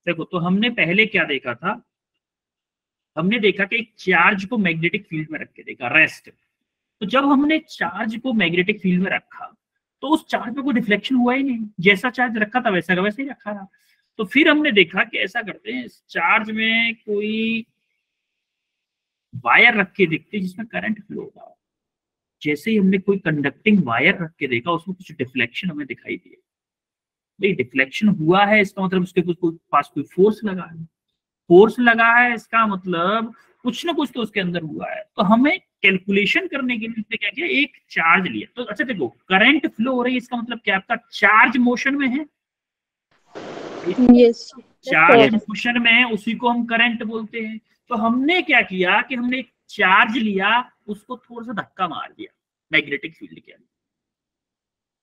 देखो, तो हमने पहले क्या देखा था, हमने देखा कि एक चार्ज को मैग्नेटिक फील्ड में रख के देखा, रेस्ट। तो जब हमने चार्ज को मैग्नेटिक फील्ड में रखा तो उस चार्ज पे कोई रिफ्लेक्शन हुआ ही नहीं, जैसा चार्ज रखा था वैसा का वैसे ही रखा था। तो फिर हमने देखा कि ऐसा करते हैं, इस चार्ज में कोई वायर रख के देखते हैं जिसमें करंट फ्लो होगा। जैसे ही हमने कोई कंडक्टिंग वायर रख के देखा, उसमें कुछ डिफ्लेक्शन हमें दिखाई दिया। भाई डिफ्लेक्शन हुआ है, इसका मतलब उसके पास कोई फोर्स लगा है। फोर्स लगा है इसका मतलब कुछ ना कुछ तो उसके अंदर हुआ है। तो हमें कैलकुलेशन करने के लिए उसने क्या किया, एक चार्ज लिया। तो अच्छा देखो, करंट फ्लो हो रही है, इसका मतलब क्या, आपका चार्ज मोशन में है। यस चार्ज मोशन में है, उसी को हम करंट बोलते हैं। तो हमने क्या किया कि हमने एक चार्ज लिया, उसको थोड़ा सा धक्का मार दिया मैग्नेटिक फील्ड के अंदर।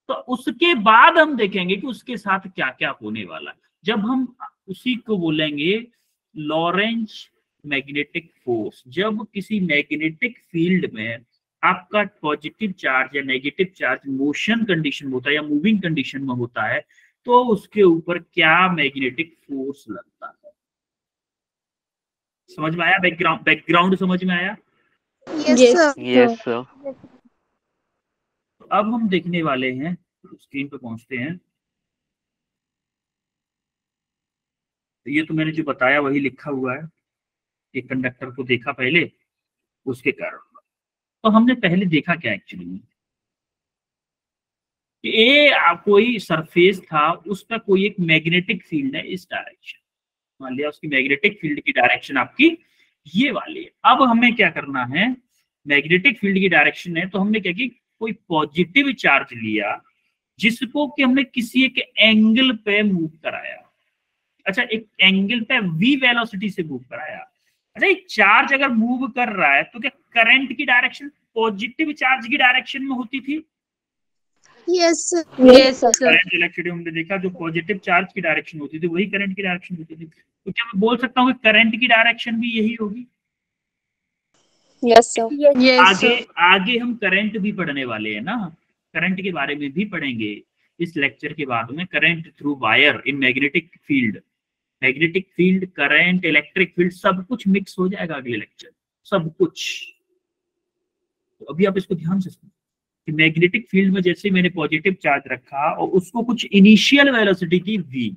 तो उसके बाद हम देखेंगे कि उसके साथ क्या क्या होने वाला है। जब हम उसी को बोलेंगे लॉरेंज मैग्नेटिक फोर्स। जब किसी मैग्नेटिक फील्ड में आपका पॉजिटिव चार्ज या नेगेटिव चार्ज मोशन कंडीशन में होता है या मूविंग कंडीशन में होता है, तो उसके ऊपर क्या मैग्नेटिक फोर्स लगता है। समझ में आया? बैकग्राउंड बैकग्राउंड समझ में आया? Yes yes sir. तो अब हम देखने वाले हैं, स्क्रीन पे पहुंचते हैं। तो ये तो मैंने जो बताया वही लिखा हुआ है, एक कंडक्टर को देखा पहले, उसके कारण। तो हमने पहले देखा क्या एक्चुअली में, कि ये कोई सरफेस था, उस पर कोई एक मैग्नेटिक फील्ड है इस डायरेक्शन। मान लिया उसकी मैग्नेटिक फील्ड की डायरेक्शन आपकी ये वाली है। अब हमें क्या करना है, मैग्नेटिक फील्ड की डायरेक्शन है, तो हमने क्या की, कोई पॉजिटिव चार्ज लिया जिसको कि हमने किसी एक एंगल पे मूव कराया। अच्छा, एक एंगल पे v वेलोसिटी से मूव कराया। अच्छा, एक चार्ज अगर मूव कर रहा है तो क्या करंट की डायरेक्शन पॉजिटिव चार्ज की डायरेक्शन में होती थी? यस करंट इलेक्ट्रिसिटी हमने देखा, जो पॉजिटिव चार्ज की डायरेक्शन होती थी वही करंट की डायरेक्शन होती थी। तो क्या मैं बोल सकता हूँ कि करंट की डायरेक्शन भी यही होगी? यस आगे आगे हम करंट भी पढ़ने वाले हैं ना, करंट के बारे में भी पढ़ेंगे इस लेक्चर के बाद में। Current through wire in magnetic field, magnetic field, current, electric field, सब कुछ मिक्स हो जाएगा अगले लेक्चर, सब कुछ। तो अभी आप इसको ध्यान से सुनो कि मैग्नेटिक फील्ड में जैसे मैंने पॉजिटिव चार्ज रखा और उसको कुछ इनिशियल वेलोसिटी की v,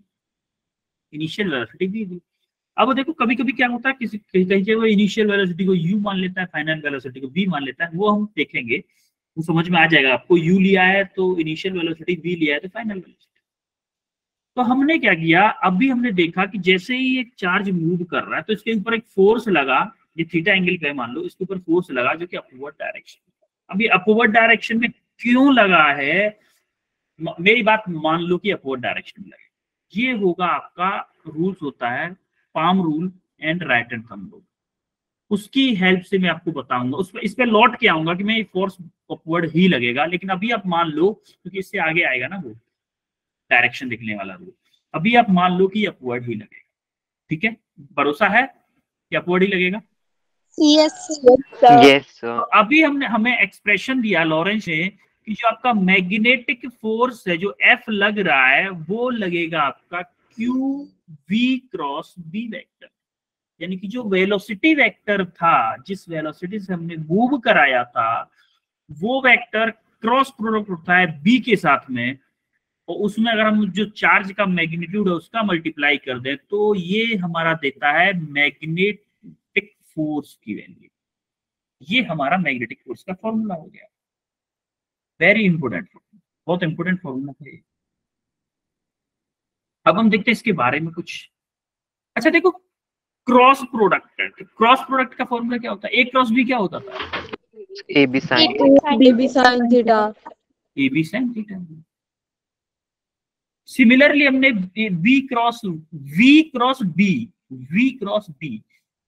इनिशियल वेलोसिटी दी। अब देखो कभी कभी क्या होता है, किसी कहीं कहीं जगह इनिशियल वेलोसिटी को u मान लेता है, फाइनल वेलोसिटी को v मान लेता है, वो हम देखेंगे, वो समझ में आ जाएगा आपको। u लिया है तो इनिशियल वेलोसिटी, v लिया है तो फाइनल वेलोसिटी। तो हमने क्या किया, अभी हमने देखा कि जैसे ही एक चार्ज मूव कर रहा है तो इसके ऊपर एक फोर्स लगा, ये थीटा एंगल पे मान लो, इसके ऊपर फोर्स लगा जो कि अपवर्ड डायरेक्शन। अभी अपवर्ड डायरेक्शन में क्यों लगा है, मेरी बात मान लो कि अपवर्ड डायरेक्शन में लगे। ये होगा आपका रूल्स होता है palm rule and right and thumb rule, उसकी हेल्प से मैं आपको बताऊंगा। उस पर इस पे लौट के आऊंगा कि मैं फोर्स अपवर्ड ही लगेगा, लेकिन अभी आप मान लो, क्योंकि इससे आगे आएगा ना वो डायरेक्शन दिखने वाला रूल, अभी आप मान लो कि अपवर्ड ही लगेगा। ठीक है, भरोसा है कि अपवर्ड ही लगेगा? यस यस तो सर। अभी हमने हमें एक्सप्रेशन दिया लॉरेंस ने कि जो आपका मैग्नेटिक फोर्स है जो F लग रहा है वो लगेगा आपका Q V cross B vector. यानी कि जो वेलोसिटी वेक्टर था, जिस वेलोसिटी से हमने मूव कराया था, वो वेक्टर क्रॉस प्रोडक्ट होता है बी के साथ में, और उसमें अगर हम जो चार्ज का मैग्नीट्यूड है उसका मल्टीप्लाई कर दें तो ये हमारा देता है मैग्नेटिक फोर्स की वैल्यू। ये हमारा मैग्नेटिक फोर्स का फॉर्मूला हो गया। वेरी इंपोर्टेंट, बहुत इंपोर्टेंट फॉर्मूला है। अब हम देखते हैं इसके बारे में कुछ। अच्छा देखो, क्रॉस प्रोडक्ट है, तो क्रॉस प्रोडक्ट का फॉर्मूला क्या होता है? ए क्रॉस बी क्या होता था? A B sine B sine theta A B sine theta. Similarly हमने B cross V cross B, V cross B,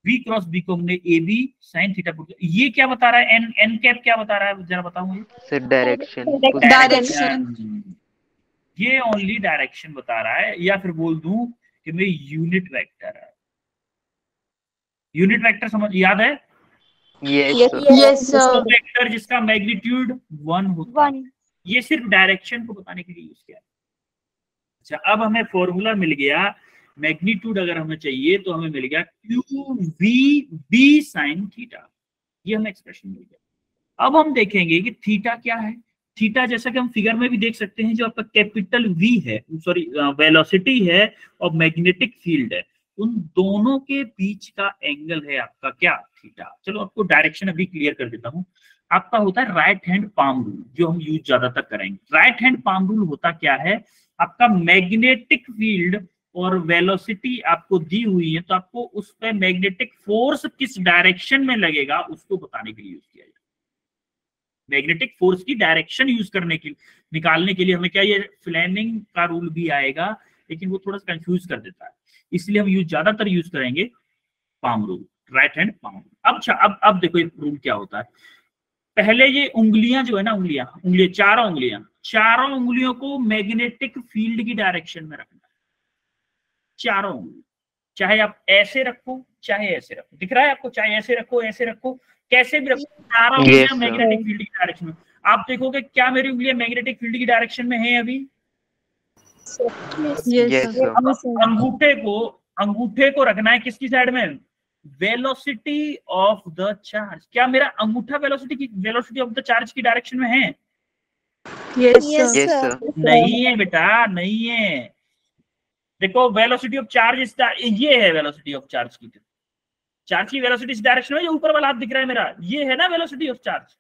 V cross B को हमने ए बी साइन थीटा। ये क्या बता रहा है, एन एन कैप क्या बता रहा है, जरा बताओ मुझे। सर डायरेक्शन डायरेक्शन ये ओनली डायरेक्शन बता रहा है, या फिर बोल दूं कि मैं यूनिट वेक्टर है। यूनिट वेक्टर समझ याद है? Yes sir. यस वो वेक्टर जिसका मैग्नीट्यूड 1 होता है। ये सिर्फ डायरेक्शन को बताने के लिए यूज किया। अच्छा, अब हमें फॉर्मूला मिल गया मैग्नीट्यूड अगर हमें चाहिए तो हमें मिल गया QVB sin थीटा, ये हमें एक्सप्रेशन मिल गया। अब हम देखेंगे कि थीटा क्या है। थीटा जैसा कि हम फिगर में भी देख सकते हैं, जो आपका कैपिटल V है, सॉरी वेलोसिटी है और मैग्नेटिक फील्ड है, उन दोनों के बीच का एंगल है आपका क्या, थीटा। चलो आपको डायरेक्शन अभी क्लियर कर देता हूं। आपका होता है राइट हैंड पाम रूल, जो हम यूज ज्यादातर करेंगे। राइट हैंड पाम रूल होता क्या है, आपका मैग्नेटिक फील्ड और वेलोसिटी आपको दी हुई है, तो आपको उस पर मैग्नेटिक फोर्स किस डायरेक्शन में लगेगा उसको बताने के लिए यूज किया जाए। मैग्नेटिक फोर्स की डायरेक्शन यूज करने के निकालने के लिए हमें क्या, ये फ्लेमिंग का रूल भी आएगा, लेकिन वो थोड़ा सा कंफ्यूज कर देता है, इसलिए हम ज्यादातर यूज करेंगे palm rule, right hand palm rule. अब देखो ये रूल क्या होता है। पहले ये उंगलियां जो है ना, उंगलियां चारों उंगलियों को मैग्नेटिक फील्ड की डायरेक्शन में रखना है। चारों उंगली, चाहे आप ऐसे रखो चाहे ऐसे रखो, दिख रहा है आपको, चाहे ऐसे रखो ऐसे रखो, कैसे भी रखो, चारों उंगलियां मैग्नेटिक फील्ड की डायरेक्शन में। आप देखोगे क्या मेरी उंगलियां मैग्नेटिक फील्ड की डायरेक्शन में है अभी? अंगूठे को रखना है किसकी साइड में, वेलोसिटी ऑफ द चार्ज। क्या मेरा अंगूठा वेलोसिटी ऑफ द चार्ज की डायरेक्शन में है? Yes, नहीं है बेटा, नहीं है। देखो वेलोसिटी ऑफ चार्ज ये है, वेलोसिटी ऑफ चार्ज की वेलोसिटी इस डायरेक्शन में, जो ऊपर वाला हाथ दिख रहा है मेरा, ये है ना velocity of charge.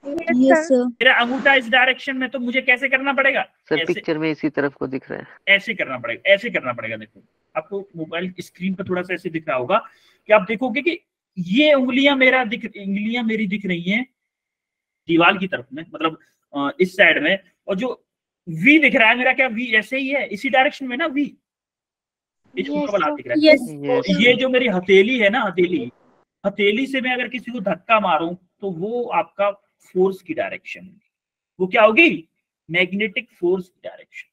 Yes, sir. मेरा अंगूठा इस डायरेक्शन में, तो मुझे कैसे करना पड़ेगा? सर पिक्चर में इसी तरफ को दिख रहा है, ऐसे करना पड़ेगा। देखो आपको मोबाइल स्क्रीन पर थोड़ा सा ऐसे दिख रहा होगा कि आप देखोगे कि ये उंगलियां मेरी दिख रही हैं दीवार की तरफ में, मतलब इस साइड में, और जो V दिख रहा है मेरा, क्या V ऐसे ही है इसी डायरेक्शन में ना, V इस ऊपर वाला दिख रहा है। तो ये जो मेरी हथेली है ना, हथेली से मैं अगर किसी को धक्का मारूं तो वो आपका फोर्स की डायरेक्शन है, वो क्या होगी, मैग्नेटिक फोर्स की डायरेक्शन।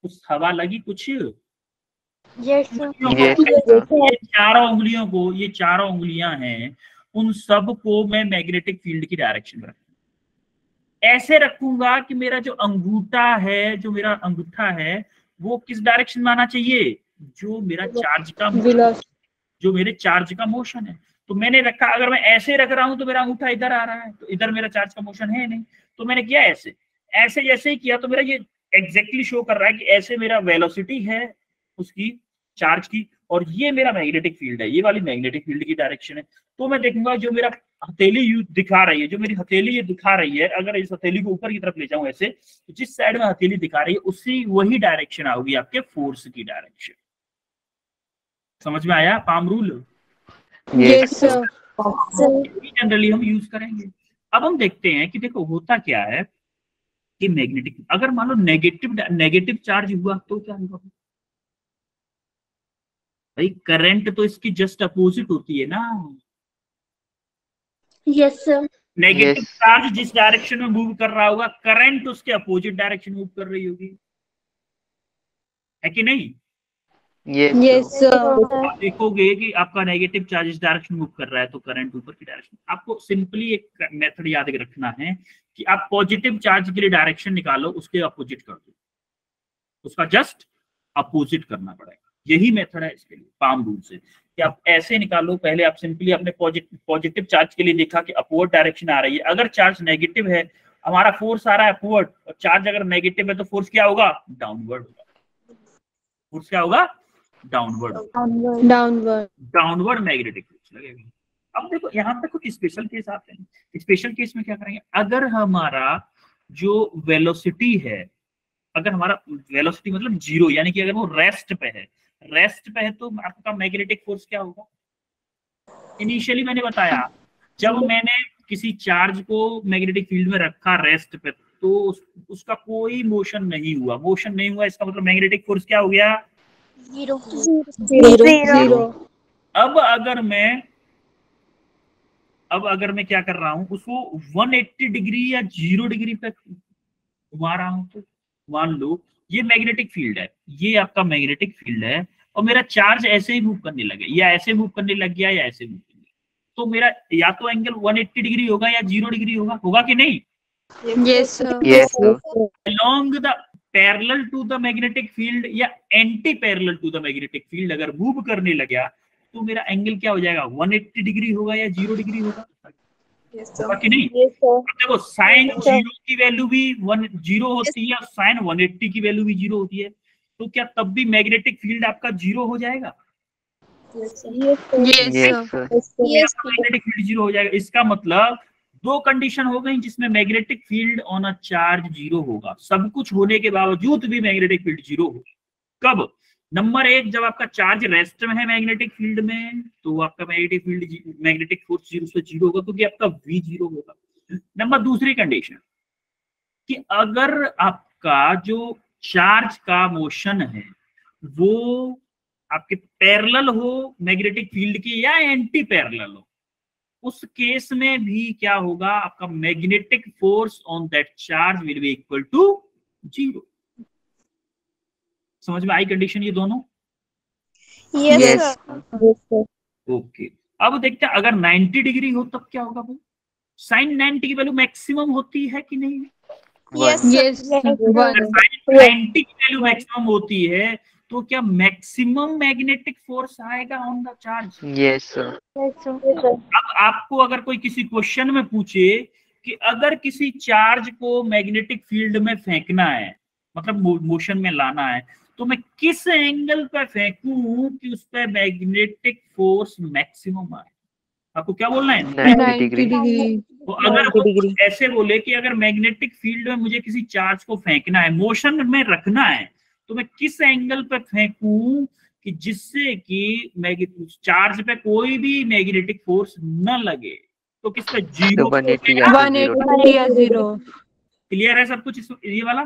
कुछ हवा लगी कुछ? Yes, ये चारों उंगलियां हैं, उन सब को मैं मैग्नेटिक फील्ड की डायरेक्शन में रखूंगा। ऐसे रखूंगा कि मेरा जो मेरा अंगूठा है वो किस डायरेक्शन में आना चाहिए, जो मेरे चार्ज का मोशन है। तो मैंने रखा, अगर मैं ऐसे रख रहा हूं तो मेरा अंगूठा इधर आ रहा है, तो इधर मेरा चार्ज का मोशन है नहीं, तो मैंने किया ऐसे जैसे ही किया तो मेरा ये एग्जैक्टली शो कर रहा है कि ऐसे मेरा वेलोसिटी है उसकी, चार्ज की, और ये मेरा मैग्नेटिक फील्ड है, ये वाली मैग्नेटिक फील्ड की डायरेक्शन है। तो मैं देखूंगा जो मेरा हथेली दिखा रही है, जो मेरी हथेली ये दिखा रही है, अगर इस हथेली को ऊपर की तरफ ले जाऊं ऐसे, तो जिस साइड में हथेली दिखा रही है वही डायरेक्शन होगी आपके फोर्स की डायरेक्शन। समझ में आया palm rule? Yes, sir. Generally हम यूज करेंगे। अब हम देखते हैं कि देखो होता क्या है कि मैग्नेटिक, अगर मान लो नेगेटिव चार्ज हुआ तो क्या होगा भाई? करंट तो इसकी जस्ट अपोजिट होती है ना। Yes, sir. नेगेटिव चार्ज जिस डायरेक्शन में मूव कर रहा होगा, करंट उसके अपोजिट डायरेक्शन मूव कर रही होगी, है कि नहीं? Yes, sir. आप देखोगे कि आपका नेगेटिव चार्ज इस डायरेक्शन मूव कर रहा है तो करंट ऊपर की डायरेक्शन। आपको सिंपली एक मेथड याद रखना है कि आप पॉजिटिव चार्ज के लिए डायरेक्शन निकालो, उसके अपोजिट कर दो, उसका जस्ट अपोजिट करना पड़ेगा। यही मेथड है इसके लिए पाम रूल से, कि आप ऐसे निकालो। पहले आप सिंपली अपने पॉजिटिव चार्ज के लिए देखा कि अपवर्ड डायरेक्शन आ रही है। अगर चार्ज नेगेटिव है, हमारा फोर्स आ रहा है अपवर्ड, और चार्ज अगर नेगेटिव है तो फोर्स क्या होगा, डाउनवर्ड होगा। फोर्स क्या होगा, डाउनवर्ड मैग्नेटिक फोर्स लगेगा। अब देखो यहाँ पे कुछ स्पेशल केस आते हैं। स्पेशल केस में क्या करेंगे, अगर हमारा जो वेलोसिटी है, अगर हमारा वेलोसिटी मतलब जीरो, यानी कि अगर वो रेस्ट पे है तो आपका मैग्नेटिक फोर्स क्या होगा? इनिशियली मैंने बताया, जब मैंने किसी चार्ज को मैग्नेटिक फील्ड में रखा रेस्ट पे, तो उसका कोई मोशन नहीं हुआ, इसका मतलब मैग्नेटिक फोर्स क्या हो गया, Zero. अब अगर मैं क्या कर रहा हूं, उसको 180 डिग्री या 0 डिग्री पे घुमा रहा हूं, तो मान लो ये मैग्नेटिक फील्ड है, ये आपका मैग्नेटिक फील्ड है, और मेरा चार्ज ऐसे ही मूव करने लगे, या ऐसे मूव करने लग गया या ऐसे मूव करने लग गया, तो मेरा या तो एंगल 180 डिग्री होगा या 0 डिग्री होगा कि नहीं? Yes, sir. Yes, sir. Along the parallel to the magnetic field या anti parallel to the magnetic field अगर मूव करने लगा तो मेरा एंगल क्या हो जाएगा, 180 डिग्री होगा या 0 डिग्री होगा? होगा कि नहीं? देखो साइन 0 की वैल्यू भी 0 होती है, साइन 180 की वैल्यू भी 0 होती है, तो क्या तब भी मैग्नेटिक फील्ड आपका 0 हो जाएगा? मैग्नेटिक फील्ड 0 हो जाएगा। इसका मतलब दो कंडीशन हो गई जिसमें magnetic field on a charge 0 होगा, सब कुछ होने के बावजूद भी मैग्नेटिक फील्ड 0 होगा। कब? नंबर 1, जब आपका चार्ज रेस्ट में है मैग्नेटिक फील्ड में, तो आपका मैग्नेटिक फोर्स 0 से 0 होगा क्योंकि आपका V 0 होगा। नंबर दूसरी कंडीशन कि अगर आपका जो चार्ज का मोशन है वो आपके पैरेलल हो मैग्नेटिक फील्ड की या एंटी पैरेलल हो, उस केस में भी क्या होगा, आपका magnetic force on that charge will be equal to 0। समझ में आई कंडीशन ये दोनों? यस ओके, अब देखते हैं अगर 90 डिग्री हो तब क्या होगा भाई? साइन 90 की वैल्यू मैक्सिमम होती है कि नहीं? यस अगर साइन 90 की वैल्यू मैक्सिमम होती है तो क्या मैक्सिमम मैग्नेटिक फोर्स आएगा on the charge? Yes sir. अब आपको अगर कोई किसी क्वेश्चन में पूछे कि अगर किसी चार्ज को मैग्नेटिक फील्ड में फेंकना है, मतलब मोशन में लाना है, तो मैं किस एंगल पर फेंकूं कि उस पर मैग्नेटिक फोर्स मैक्सिमम आए? आपको क्या बोलना है? 90 डिग्री। तो अगर वो ऐसे बोले कि अगर मैग्नेटिक फील्ड में मुझे किसी चार्ज को फेंकना है, मोशन में रखना है, तो मैं किस एंगल पर फेंकूं कि जिससे कि चार्ज पे कोई भी मैग्नेटिक फोर्स न लगे? तो किस पे? 0 पे। 180 या 0। क्लियर है सब कुछ ये वाला?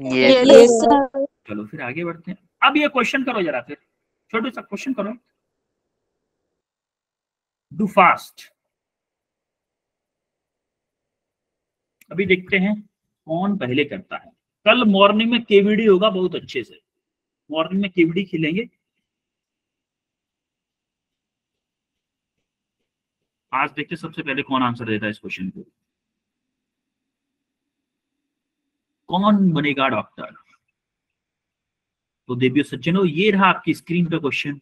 Yes sir. चलो फिर आगे बढ़ते हैं। अब ये क्वेश्चन करो जरा, फिर छोटू सा क्वेश्चन करो, डू फास्ट। अभी देखते हैं कौन पहले करता है। कल मॉर्निंग में केवीडी होगा बहुत अच्छे से, मॉर्निंग में केवीडी खेलेंगे। आज देखते सबसे पहले कौन आंसर देता है इस क्वेश्चन को। कौन बनेगा डॉक्टर? तो देवियों सज्जनों, ये रहा आपकी स्क्रीन पे क्वेश्चन।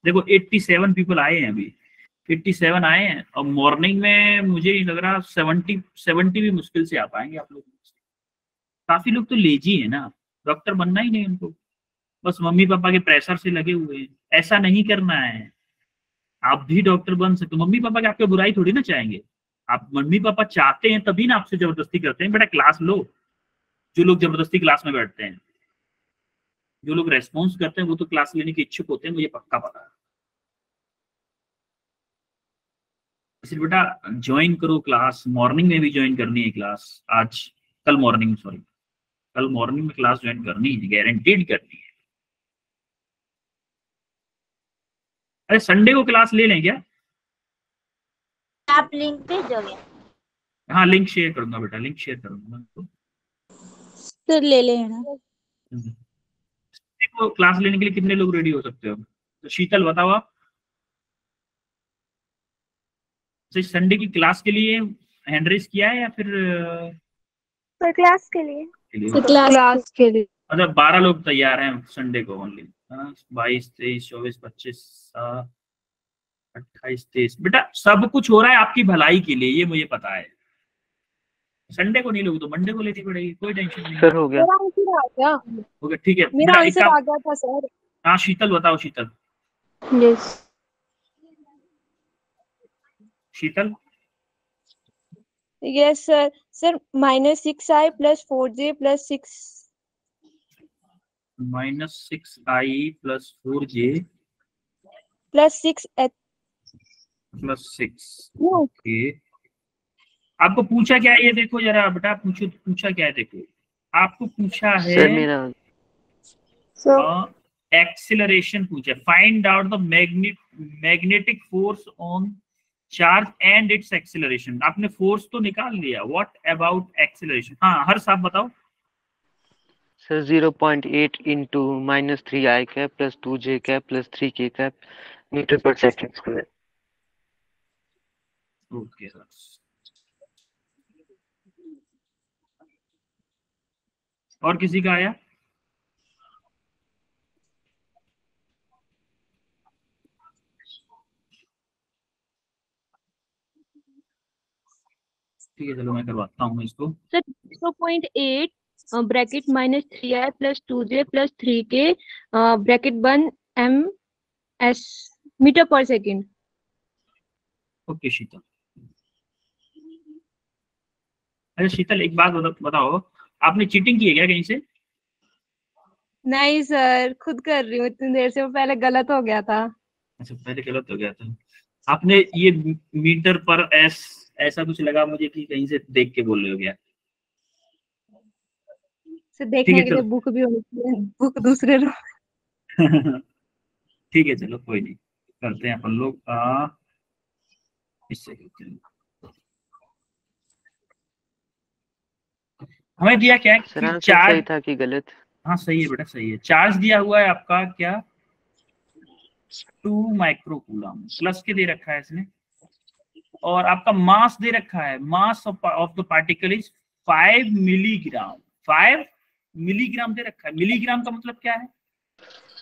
देखो 87 पीपल आए हैं अभी, 87 आए हैं, और मॉर्निंग में मुझे लग रहा 70 भी मुश्किल से आ पाएंगे आप लोग। काफी लोग तो लेजी है ना, डॉक्टर बनना ही नहीं उनको, बस मम्मी पापा के प्रेशर से लगे हुए हैं। ऐसा नहीं करना है, आप भी डॉक्टर बन सकते हो। मम्मी पापा के आपके बुराई थोड़ी ना चाहेंगे, आप मम्मी पापा चाहते हैं तभी ना आपसे जबरदस्ती करते हैं बेटा क्लास लो। जो लोग जबरदस्ती क्लास में बैठते हैं, जो लोग रेस्पॉन्स करते हैं, वो तो क्लास लेने के इच्छुक होते हैं, मुझे पक्का पता है। इसलिए बेटा ज्वाइन करो क्लास, मॉर्निंग में भी ज्वाइन करनी है क्लास। आज कल मॉर्निंग सॉरी कल मॉर्निंग में क्लास ज्वाइन करनी है, गारंटीड करनी है। अरे संडे को क्लास ले लें क्या? आप लिंक भेजोगे? हाँ लिंक शेयर करूंगा बेटा, लिंक शेयर करूंगा। तो ले लेना। देखो क्लास लेने के लिए कितने लोग रेडी हो सकते हो? तो शीतल बताओ आप। तो संडे की क्लास के लिए हैंड रेज किया है या फिर क्लास के लिए? क्लास के लिए। अच्छा 12 लोग तैयार हैं संडे को ओनली। 22 23 24 25 28 23। बेटा सब कुछ हो रहा है आपकी भलाई के लिए, ये मुझे पता है। संडे को नहीं लोगे तो मंडे को लेनी पड़ेगी, कोई टेंशन नहीं। सर हो गया। मेरा आंसर आ गया। ओके ठीक है, मेरा आंसर आ गया था सर। हाँ शीतल बताओ। Sheetal yes Sheetal yes sir. Sir -6i + 4j + 6 -6i + 4j + 6h। + 6। Okay आपको पूछा क्या है ये देखो जरा बेटा, पूछा क्या है देखो। आपको पूछा है सर मेरा एक्सीलरेशन पूछा, find out the magnetic force on charge and it's acceleration. आपने फोर्स तो निकाल लिया, व्हाट अबाउट एक्सीलरेशन? हाँ हर्ष आप बताओ। Sir 0.8 into -3i cap + 2j cap + 3k cap metre पर सेकंड स्क्वायर। Okay sir. और किसी का आया? ठीक है, चलो मैं करवाता हूँ इसको। Sir 0.8 bracket -3i + 2j + 3k bracket 1 ms metre पर सेकेंड। ओके शीतल। अरे शीतल, एक बात बताओ, आपने चीटिंग की है क्या कहीं से? नहीं सर, खुद कर रही हूँ इतनी देर से, वो पहले गलत हो गया था। अच्छा, पहले गलत हो गया था। आपने ये मीटर पर एस ऐसा कुछ लगा मुझे कि कहीं से देख के बोल रहे हो क्या? सर ठीक है देखने के लिए चलो। बुक भी होती है, बुक दूसरे लोग। ठीक है चलो, कोई नहीं, करते हैं अपन लोग इससे करते हैं। हमें दिया क्या है सर कि आंसर चार्ज। सही था कि गलत? हाँ सही है बेटा, सही है। चार्ज दिया हुआ है आपका क्या, 2 माइक्रोकूलम प्लस के दे रखा है इसने, और आपका मास दे रखा है, mass of the particle is 5 milligram. 5 milligram दे रखा है। मिलीग्राम का मतलब क्या है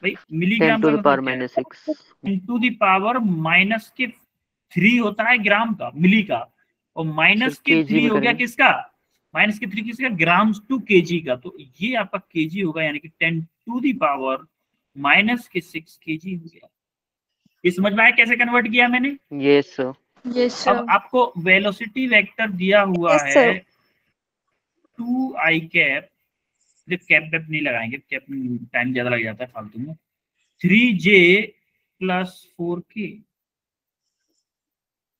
भाई? 10 मिलीग्राम to का the power मतलब क्या है? -6। इंटू द पावर -3 होता है ग्राम का, मिली का, और सर -3 केजी में हो गया करेंगे। किसका? -3 किसका? ग्राम्स टू केजी का। तो ये आपका केजी होगा, यानी कि 10 टू द पावर -6 केजी हो गया। ये समझ में आया कैसे कन्वर्ट किया मैंने? Yes sir. यस अब सर। आपको वेलोसिटी वेक्टर दिया हुआ यस है सर। 2i कैप, कैप वेप नहीं लगाएंगे, कैप टाइम ज्यादा लग जाता है फालतू में, 3j + 4k,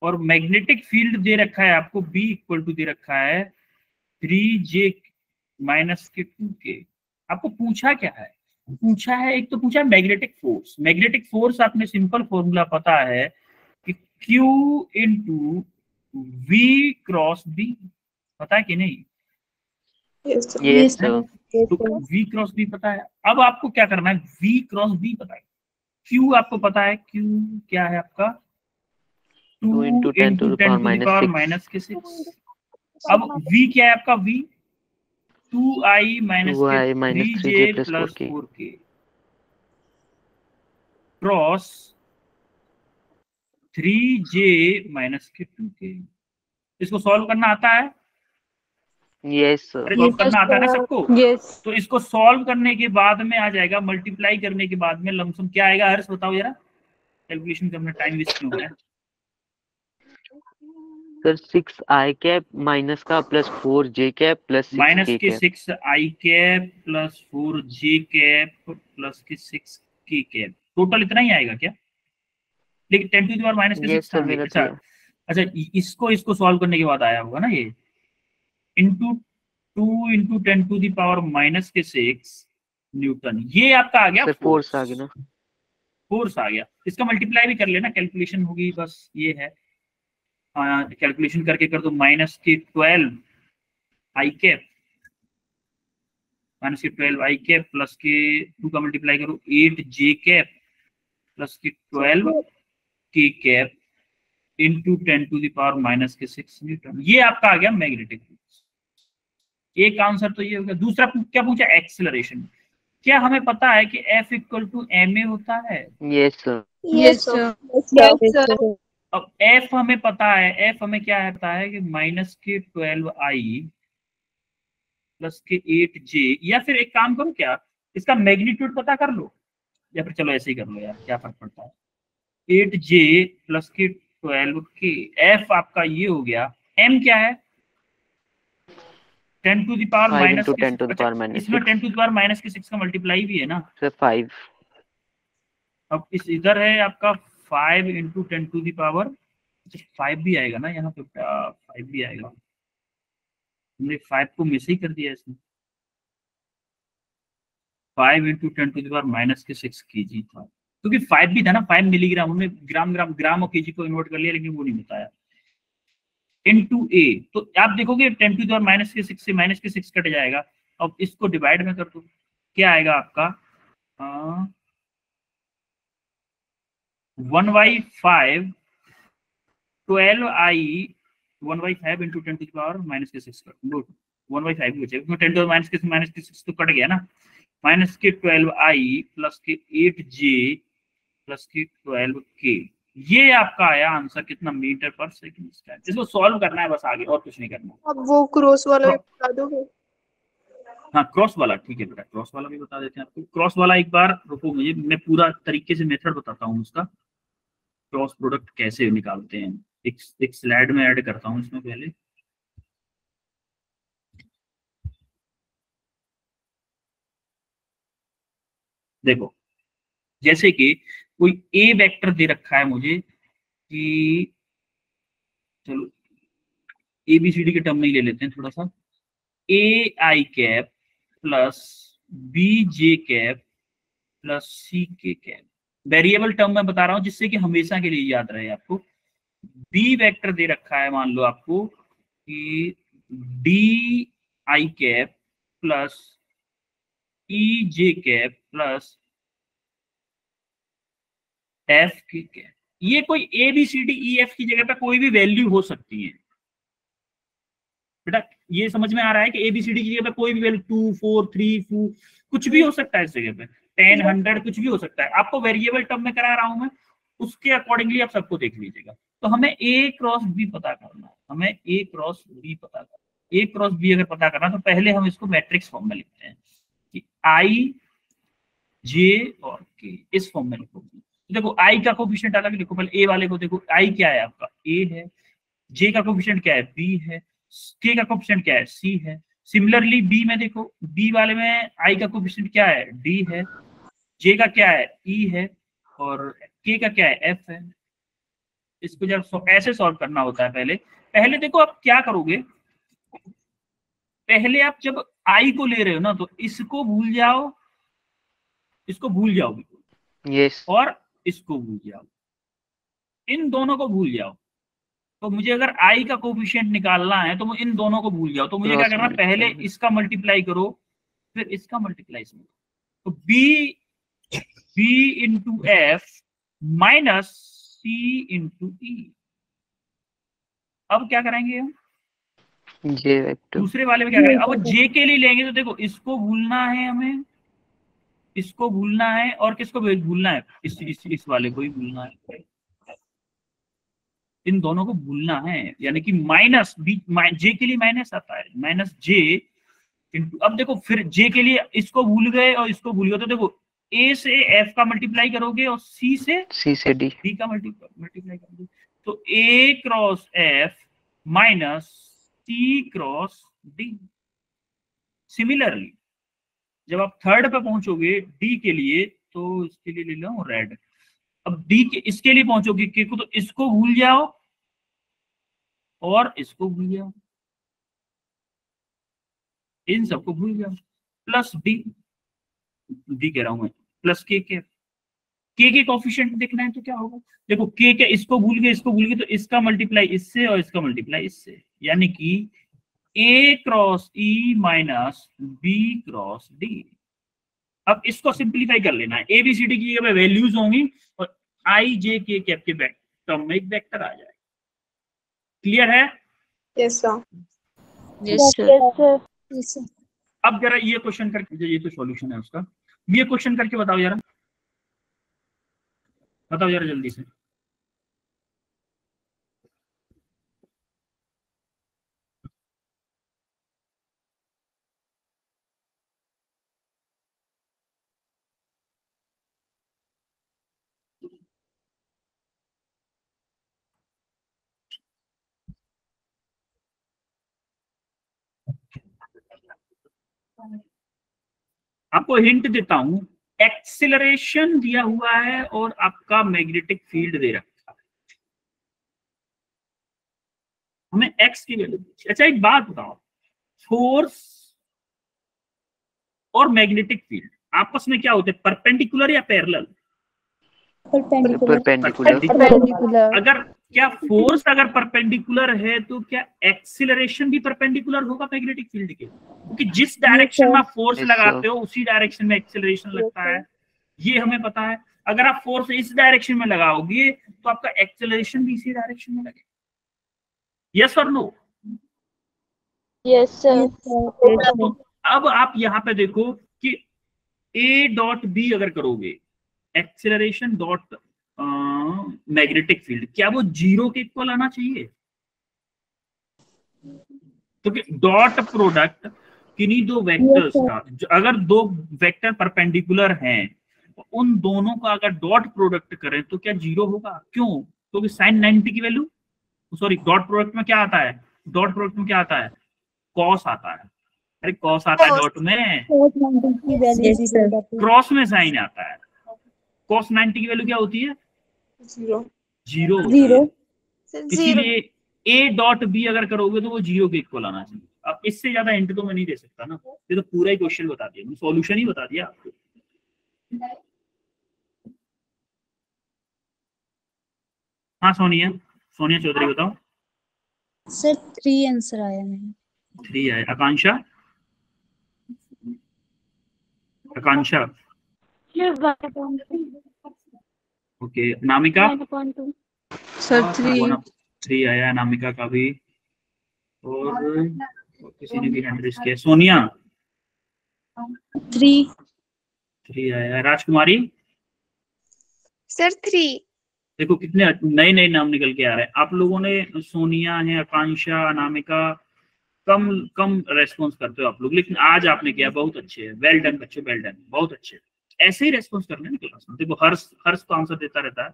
और मैग्नेटिक फील्ड दे रखा है आपको B = दे रखा है 3j - 2k। आपको पूछा क्या है? पूछा है, एक तो पूछा है मैग्नेटिक फोर्स। मैग्नेटिक फोर्स आपने सिंपल फॉर्मूला पता है कि Q × V क्रॉस B, पता है कि नहीं? यस है? सर। तो V क्रॉस B पता है। अब आपको क्या करना है? V क्रॉस B पता है, Q आपको पता है, Q क्या है आपका? 2 2 into 10 to × the 10 power to the power -6। -6। अब V क्या है आपका? V 2i - 3j 2i - 3j + + 4k। 4k cross 3j - 2k। इसको सॉल्व करना आता है? Yes sir. अरे सॉल्व करना आता है ना सबको? यस। तो इसको सॉल्व करने के बाद में आ जाएगा, मल्टीप्लाई करने के बाद में लमसम क्या आएगा? हर्ष बताओ जरा, कैलकुलेशन करना टाइम वेस्ट क्यों हो रहा है? सर 6i कैप माइनस का +4j cap +6k cap. -6i cap + 4j cap +6k cap, total इतना ही आएगा क्या? लेकिन 10 to the power -6 yes sir कहाँ गई? मेरा अच्छा, तो अच्छा, इसको सॉल्व करने के बाद आया होगा ना ये, into 2 × 10 to the power -6 newton. ये आपका आ गया सर फोर्स। फोर्स आ गया ना। फोर्स आ गया, इसका मल्टीप्लाई भी कर लेना, कैलकुलेशन होगी बस ये है। कैलकुलेशन करके कर दो, -12i cap -12i cap plus के 2 का मल्टीप्लाई करो 8j कैप प्लस के 12k cap into 10 to the power -6 newton. ये आपका आ गया मैग्नेटिक फोर्स। एक आंसर तो ये हो गया। दूसरा क्या पूछा? एक्सेलरेशन। क्या हमें पता है कि F = ma होता है? Yes sir. Yes sir. Yes sir. अब F हमें पता है, F हमें क्या है पता है कि -12i प्लस के 8j, या फिर एक काम करो क्या, इसका मैग्नीट्यूड पता कर लो, या फिर चलो ऐसे ही कर लो यार, क्या फर्क पड़ता है। 8j प्लस के 12k, F आपका ये हो गया। M क्या है? 10 to the power 5 into -6। 10 to the अच्छा, power इसमें 10 -6। टू द पावर -6 का मल्टीप्लाई भी है ना? सर 5। अब इस इधर है आपका 5 × 10 टू द पावर, 5 भी आएगा ना यहाँ पे, 5 भी आएगा। हमने 5 को मिस ही कर दिया इसमें। 5 × 10 टू द पावर -6 kg था, क्योंकि 5 भी था ना, 5 मिलीग्राम। हमने ग्राम और केजी को इन्वर्ट कर लिया, लेकिन वो नहीं बताया। इनटू ए, तो आप देखोगे 10 टू द पावर -6 से -6 कट जाएगा। अब इसको डिवाइड में कर दो, क्या आएगा आपका? 1/5 12i 1/5 into 10 to the power minus के 6 गुड 1/5 बचेगा, उसमें 10 to the minus के 6 तो कट गया ना, माइनस के 12i प्लस के 8j प्लस के 12k, ये आपका आया आंसर कितना, मीटर पर सेकंड स्क्वायर। इसको सॉल्व करना है बस, आगे और कुछ नहीं करना। अब वो क्रॉस वाला भी बता दोगे? हाँ क्रॉस वाला ठीक है बेटा, क्रॉस वाला भी बता देते हैं आपको। क्रॉस वाला एक बार रुको, मुझे मैं पूरा तरीके से मेथड बताता हूँ उसका, क्रॉस प्रोडक्ट कैसे निकालते हैं। एक स्लाइड में ऐड करता हूँ इसमें पहले। देखो जैसे कि कोई ए वेक्टर दे रखा है मुझे कि, चलो ABCD के टर्म में ही ले लेते हैं थोड़ा सा, AI cap plus BJ cap plus CK cap, variable term में बता रहा हूं जिससे कि हमेशा के लिए याद रहे आपको। बी वेक्टर दे रखा है मान लो आपको कि DI cap plus EJ cap plus FK cap, ये कोई ABCDEF की जगह पे कोई भी वैल्यू हो सकती है बेटा, ये समझ में आ रहा है कि ABCD की जगह पे कोई भी वैल्यू 2 4 3 4 कुछ भी हो सकता है, इस जगह पे 10 100 कुछ भी हो सकता है। आपको वेरिएबल टर्म में करा रहा हूं मैं, उसके अकॉर्डिंगली आप सबको देख लीजिएगा। तो हमें A क्रॉस B पता करना है, हमें A क्रॉस B पता करना है। A क्रॉस B अगर पता करना तो पहले हम इसको मैट्रिक्स फॉर्म में लिखते हैं कि I J और K, इस फॉर्म में लिखोगे। देखो I का कोफिशिएंट अलग लिखो, पहले A वाले को देखो, I क्या है आपका A है, J का कोफिशिएंट क्या है B है, K का कोफिशिएंट क्या है C है। सिमिलरली B में देखो, B वाले में I का कोफिशिएंट क्या है D है, J का क्या है E है और K का क्या है F है। इसको जब ऐसे सॉल्व करना होता है, पहले देखो आप क्या करोगे, पहले आप जब I को ले रहे हो ना तो इसको भूल जाओ, इसको भूल जाओ यस, और इसको भूल जाओ, इन दोनों को भूल जाओ। तो मुझे अगर I का कोफिशिएंट निकालना है तो मुझे इन दोनों को भूल जाओ, तो मुझे क्या करना, पहले इसका मल्टीप्लाई करो फिर इसका मल्टीप्लाई करो। तो B into F minus C into E। अब क्या करेंगे हम, J वेक्टर दूसरे वाले में क्या करेंगे, अब J के लिए लेंगे तो देखो इसको भूलना है हमें, इसको भूलना है और किसको भूलना है, इस वाले को ही भूलना है, इन दोनों को भूलना है। यानी कि माइनस J के लिए माइनस आता है, माइनस J इंटू, अब देखो फिर J के लिए इसको भूल गए और इसको भूल गए, तो देखो A से F का मल्टीप्लाई करोगे और C से D का मल्टीप्लाई करोगे, तो A cross F minus C cross D। Similarly जब आप थर्ड पे पहुंचोगे D के लिए, तो इसके लिए ले लो रेड, अब D के इसके लिए पहुंचोगे K को, तो इसको भूल जाओ और इसको भूल जाओ, इन सबको भूल जाओ, प्लस D कह रहा हूं मैं, प्लस K के कोफिशिएंट देखना है तो क्या होगा, देखो K के इसको भूल गए तो इसका मल्टीप्लाई इससे और इसका मल्टीप्लाई इससे, यानी कि A cross E minus B cross D। अब इसको सिंप्लीफाई कर लेना है, ABCD की जगह वैल्यूज होंगी और I J K कैप के टर्म में एक वेक्टर आ जाएगा। क्लियर है? Yes sir. Yes sir. अब जरा ये क्वेश्चन करके, ये तो सॉल्यूशन है उसका, ये क्वेश्चन करके बताओ जरा, बताओ जरा जल्दी से। आपको हिंट देता हूं, एक्सिलरेशन दिया हुआ है और आपका मैग्नेटिक फील्ड दे रखा है, हमें एक्स की वैल्यू। अच्छा एक बात बताओ, फोर्स और मैग्नेटिक फील्ड आपस में क्या होते हैं, परपेंडिकुलर या पैरेलल? परपेंडिकुलर। अगर क्या फोर्स अगर परपेंडिकुलर है तो क्या एक्सिलरेशन भी परपेंडिकुलर होगा मैग्नेटिक फील्ड के, क्योंकि जिस डायरेक्शन में आप फोर्स लगाते हो उसी डायरेक्शन में एक्सिलरेशन लगता है, ये हमें पता है। अगर आप फोर्स इस डायरेक्शन में लगाओगे तो आपका एक्सिलरेशन भी इसी डायरेक्शन में लगेगा। यस और नो? Yes sir. अब आप यहाँ पे देखो कि ए डॉट बी अगर करोगे, एक्सेलरेशन डॉट मैग्नेटिक फील्ड, क्या वो 0 के इक्वल आना चाहिए? तो डॉट प्रोडक्ट किन्हीं दो वेक्टर्स का, अगर दो वेक्टर परपेंडिकुलर हैं तो उन दोनों का अगर डॉट प्रोडक्ट करें तो क्या 0 होगा? क्यों? क्योंकि साइन 90 की वैल्यू, सॉरी डॉट प्रोडक्ट में क्या आता है? डॉट प्रोडक्ट में क्या आता है? कॉस आता है। अरे कॉस आता है डॉट में, क्रॉस में साइन आता है। कॉस 90 की वैल्यू क्या होती है? 0। इसीलिए ए डॉट बी अगर करोगे तो वो 0 के इक्वल आना चाहिए। अब इससे ज्यादा हिंट तो मैं नहीं दे सकता ना, ये तो पूरा ही क्वेश्चन बता दिया, सॉल्यूशन ही बता दिया आपको। हाँ सोनिया चौधरी बताओ। सर 3 आंसर आया नहीं। 3 आया। आकांक्षा ओके। अनामिका सर 3 आया अनामिका का भी, और किसी ने भी हैंड रेज किया। सोनिया 3 आया। राजकुमारी सर 3। देखो कितने नए नए नाम निकल के आ रहे हैं आप लोगों ने। सोनिया है, आकांक्षा, अनामिका, कम रेस्पॉन्स करते हो आप लोग, लेकिन आज आपने किया, बहुत अच्छे है। वेल डन बच्चे, वेल डन, बहुत अच्छे। ऐसे ही रेस्पॉन्स करने ना क्लास में। देखो हर्ष तो आंसर देता रहता है,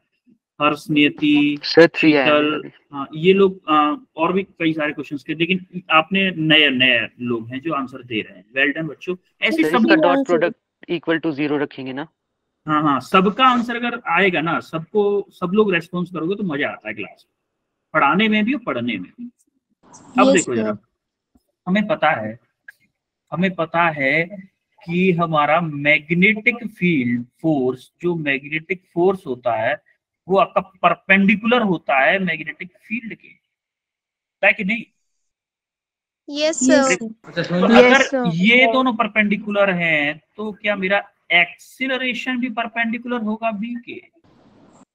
हर्ष, नियति, शीतल, हाँ ये लोग और भी कई सारे क्वेश्चंस के, लेकिन आपने नए लोग हैं जो आंसर दे रहे हैं। वेल डन बच्चों। ऐसे सब डॉट प्रोडक्ट इक्वल टू 0 रखेंगे ना? हाँ सबका आंसर अगर आएगा ना, सब लोग रेस्पॉन्स करोगे तो मजा आता है क्लास में, पढ़ाने में भी और पढ़ने में भी। अब देखो जरा, हमें पता है कि हमारा मैग्नेटिक फील्ड फोर्स, जो मैग्नेटिक फोर्स होता है वो आपका परपेंडिकुलर होता है मैग्नेटिक फील्ड के, है कि नहीं? Yes sir. तो अगर ये दोनों परपेंडिकुलर हैं तो क्या मेरा एक्सीलरेशन भी परपेंडिकुलर होगा बी के?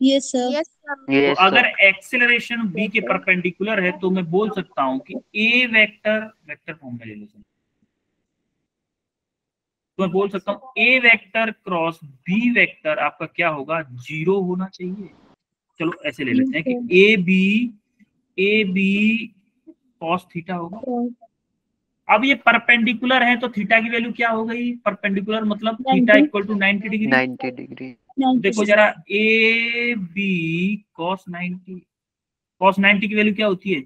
Yes sir. तो अगर एक्सीलरेशन बी के परपेंडिकुलर है तो मैं बोल सकता हूं कि ए वेक्टर फॉर्म में ले लो, तो मैं बोल सकता हूं ए वेक्टर क्रॉस बी वेक्टर आपका क्या होगा? 0 होना चाहिए। चलो ऐसे ले लेते हैं कि ए बी कॉस थीटा होगा। अब ये परपेंडिकुलर है तो थीटा की वैल्यू क्या हो गई? परपेंडिकुलर मतलब थीटा इक्वल टू 90 डिग्री। देखो जरा, ए बी कॉस 90 की वैल्यू क्या होती है?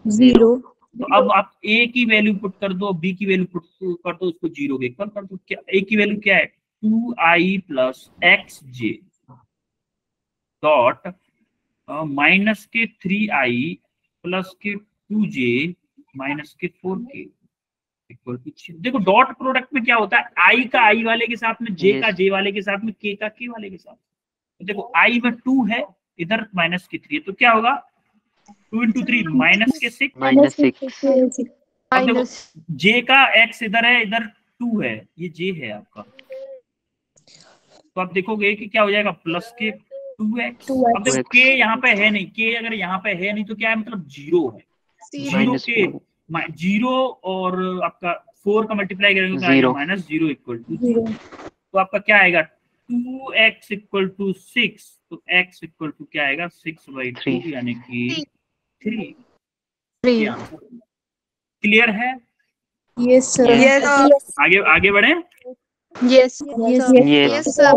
0। तो अब आप ए की वैल्यू पुट कर दो, बी की वैल्यू पुट कर दो, उसको 0 के इक्वल कर दो। क्या ए की वैल्यू क्या है? 2i plus x J dot minus के 3i प्लस के 2j माइनस के 4k इक्वल टू 6। देखो डॉट प्रोडक्ट में क्या होता है? i का i वाले के साथ में, j का j वाले के साथ में, k का k वाले के साथ। तो देखो i में 2 है, इधर माइनस के 3 है, तो क्या होगा? 2 into 3 माइनस के 6। अब देखो j का x इधर है, इधर 2 है, ये j है आपका, तो आप देखोगे कि क्या हो जाएगा? प्लस के 2x। अब देखो k यहाँ पे है नहीं, k अगर यहाँ पे है नहीं तो क्या है? मतलब 0 है। 0 के 0 और आपका 4 का मल्टीप्लाई करेंगे माइनस 0 इक्वल टू 0। तो आपका क्या आएगा? 2x equal to 6। तो x इक्वल टू क्या आएगा? 6/2 यानी कि 3। क्लियर है? Yes sir. आगे बढ़े। Yes sir.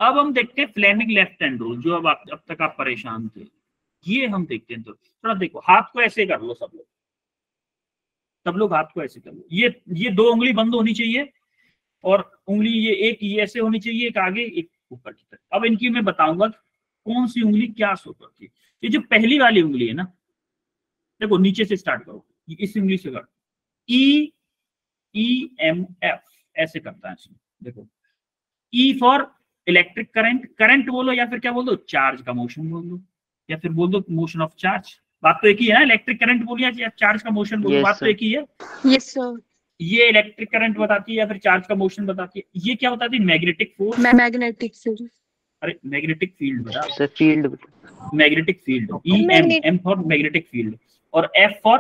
अब हम देखते हैं फ्लेमिंग लेफ्ट हैंड रूल, जो अब तक आप परेशान थे, ये हम देखते हैं। तो थोड़ा देखो, हाथ को ऐसे कर लो सब लोग हाथ को ऐसे कर लो। ये 2 उंगली बंद होनी चाहिए और उंगली एक ये ऐसे होनी चाहिए, एक आगे एक ऊपर की तरफ। अब इनकी मैं बताऊंगा कौन सी उंगली क्या शो करती है। ये जो पहली वाली उंगली है ना, देखो नीचे से स्टार्ट करो, इस उंगली से करो, EMF ऐसे करता है इसमें। देखो E फॉर इलेक्ट्रिक करंट बोलो, या फिर क्या बोल दो? चार्ज का मोशन बोल दो, या फिर बोल दो मोशन ऑफ चार्ज। बात तो एक ही है ना, इलेक्ट्रिक करंट बोलिए या चार्ज का मोशन बोलो, बात तो एक ही है। Yes sir. ये इलेक्ट्रिक करंट बताती है या फिर चार्ज का मोशन बताती है। ये क्या बताती है? Magnetic force. Magnetic force. अरे मैग्नेटिक फील्ड बता sir, field. Magnetic field, M for magnetic field और एफ फॉर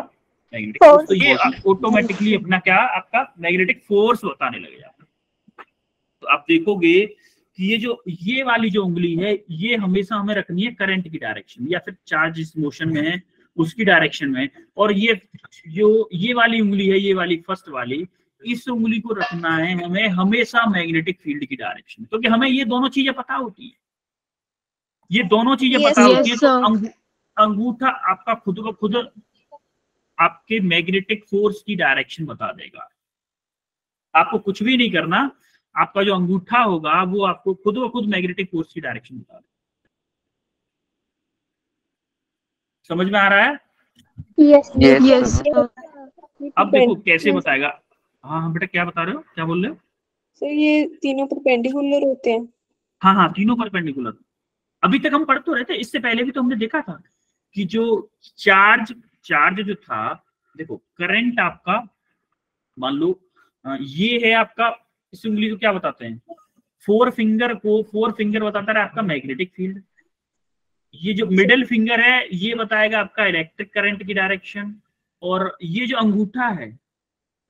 मैग्नेटिक फोर्स। तो ये ऑटोमेटिकली अपना क्या आपका मैग्नेटिक फोर्स बताने लगेगा। तो आप देखोगे कि ये वाली जो उंगली है ये हमेशा हमें रखनी है करंट की डायरेक्शन या फिर चार्ज इस मोशन में है उसकी डायरेक्शन में, और ये वाली उंगली है, ये वाली फर्स्ट वाली, इस उंगली को रखना है हमें हमेशा मैग्नेटिक फील्ड की डायरेक्शन, क्योंकि हमें ये दोनों चीजें पता होती है, ये दोनों चीजें पता होती है। तो अंगूठा आपका खुद ब खुद आपके मैग्नेटिक फोर्स की डायरेक्शन बता देगा। आपको कुछ भी नहीं करना, आपका जो अंगूठा होगा वो आपको खुद ब खुद मैग्नेटिक फोर्स की डायरेक्शन बता देगा। समझ में आ रहा है? यस। अब देखो कैसे बताएगा। हाँ बेटा, क्या बता रहे हो, क्या बोल रहे हो? सर ये तीनों परपेंडिकुलर होते हैं। हाँ, तीनों परपेंडिकुलर। अभी तक हम पढ़ तो रहे थे, इससे पहले भी तो हमने देखा था कि जो चार्ज जो था, देखो करंट आपका मान लो ये है आपका, इस उंगली को क्या बताते हैं, फोर फिंगर बताता है आपका मैग्नेटिक फील्ड। ये जो मिडिल फिंगर है ये बताएगा आपका इलेक्ट्रिक करंट की डायरेक्शन, और ये जो अंगूठा है,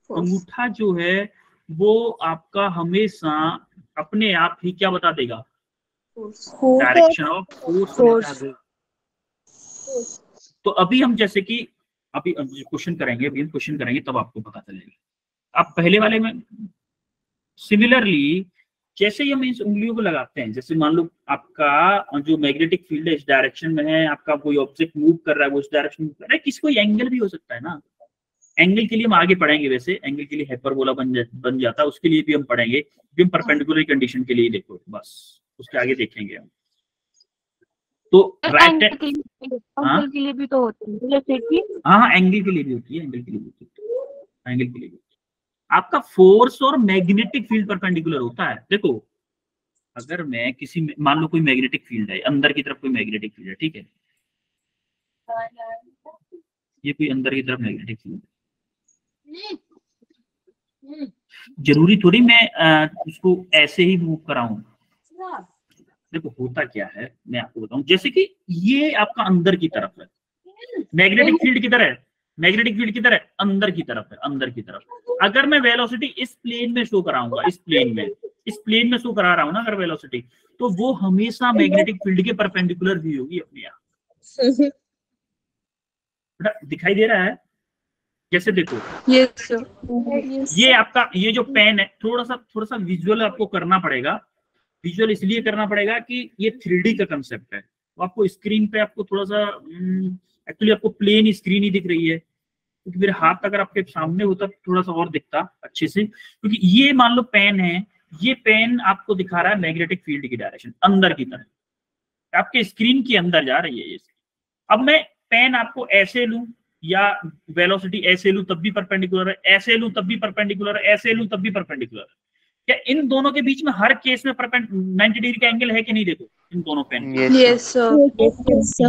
अंगूठा जो है वो आपका हमेशा अपने आप ही क्या बता देगा, डायरेक्शन ऑफ फोर्स। तो अभी हम जैसे कि अभी क्वेश्चन करेंगे तब आपको पता चलेगा। आप पहले वाले में सिमिलरली जैसे ही हम इस उंगलियों को लगाते हैं, जैसे मान लो आपका जो मैग्नेटिक फील्ड है इस डायरेक्शन में है, आपका कोई ऑब्जेक्ट मूव कर रहा है वो इस डायरेक्शन में कर रहा है, किसी कोई एंगल भी हो सकता है ना। एंगल के लिए हम आगे पढ़ेंगे, वैसे एंगल के लिए हाइपरबोला बन जाता है, उसके लिए भी हम पढ़ेंगे। हम परपेंडिकुलर कंडीशन के लिए देखो, बस उसके आगे देखेंगे हम। तो राइट एंगल के लिए भी तो होती है। हाँ, एंगल के लिए भी होती है, एंगल के लिए भी आपका फोर्स और मैग्नेटिक फील्ड परपेंडिकुलर होता है। देखो अगर मैं किसी, मान लो कोई मैग्नेटिक फील्ड है, अंदर की तरफ कोई मैग्नेटिक फील्ड है, ठीक है, ये कोई अंदर की तरफ मैग्नेटिक फील्ड है, जरूरी थोड़ी मैं उसको ऐसे ही मूव कराऊं। देखो होता क्या है मैं आपको बताऊं, जैसे कि ये आपका अंदर की तरफ है, मैग्नेटिक फील्ड किधर है, अंदर की तरफ। अगर मैं वेलोसिटी इस प्लेन में शो कराऊंगा, इस प्लेन में शो करा रहा हूं ना अगर वेलोसिटी, तो वो हमेशा मैग्नेटिक फील्ड के परपेंडिकुलर भी होगी अपने आप। दिखाई दे रहा है? जैसे देखो ये आपका ये जो पेन है, थोड़ा सा विजुअल आपको करना पड़ेगा। विजुअल इसलिए करना पड़ेगा कि ये 3D का कंसेप्ट है, तो आपको स्क्रीन पे आपको थोड़ा सा एक्चुअली आपको प्लेन स्क्रीन ही दिख रही है, क्योंकि मेरे हाथ अगर आपके सामने होता तो थोड़ा सा और दिखता अच्छे से। क्योंकि ये मान लो पेन है, ये पेन आपको दिखा रहा है मैग्नेटिक फील्ड की डायरेक्शन अंदर की तरफ, आपके स्क्रीन के अंदर जा रही है ये। अब मैं पेन आपको ऐसे लूं या वेलोसिटी ऐसे लूं तब भी परपेंडिकुलर है, ऐसे लूं तब भी परपेंडिकुलर है, ऐसे लूं तब भी परपेंडिकुलर है। क्या इन दोनों के बीच में हर केस में 90 डिग्री का एंगल है कि नहीं? देखो इन दोनों पेन,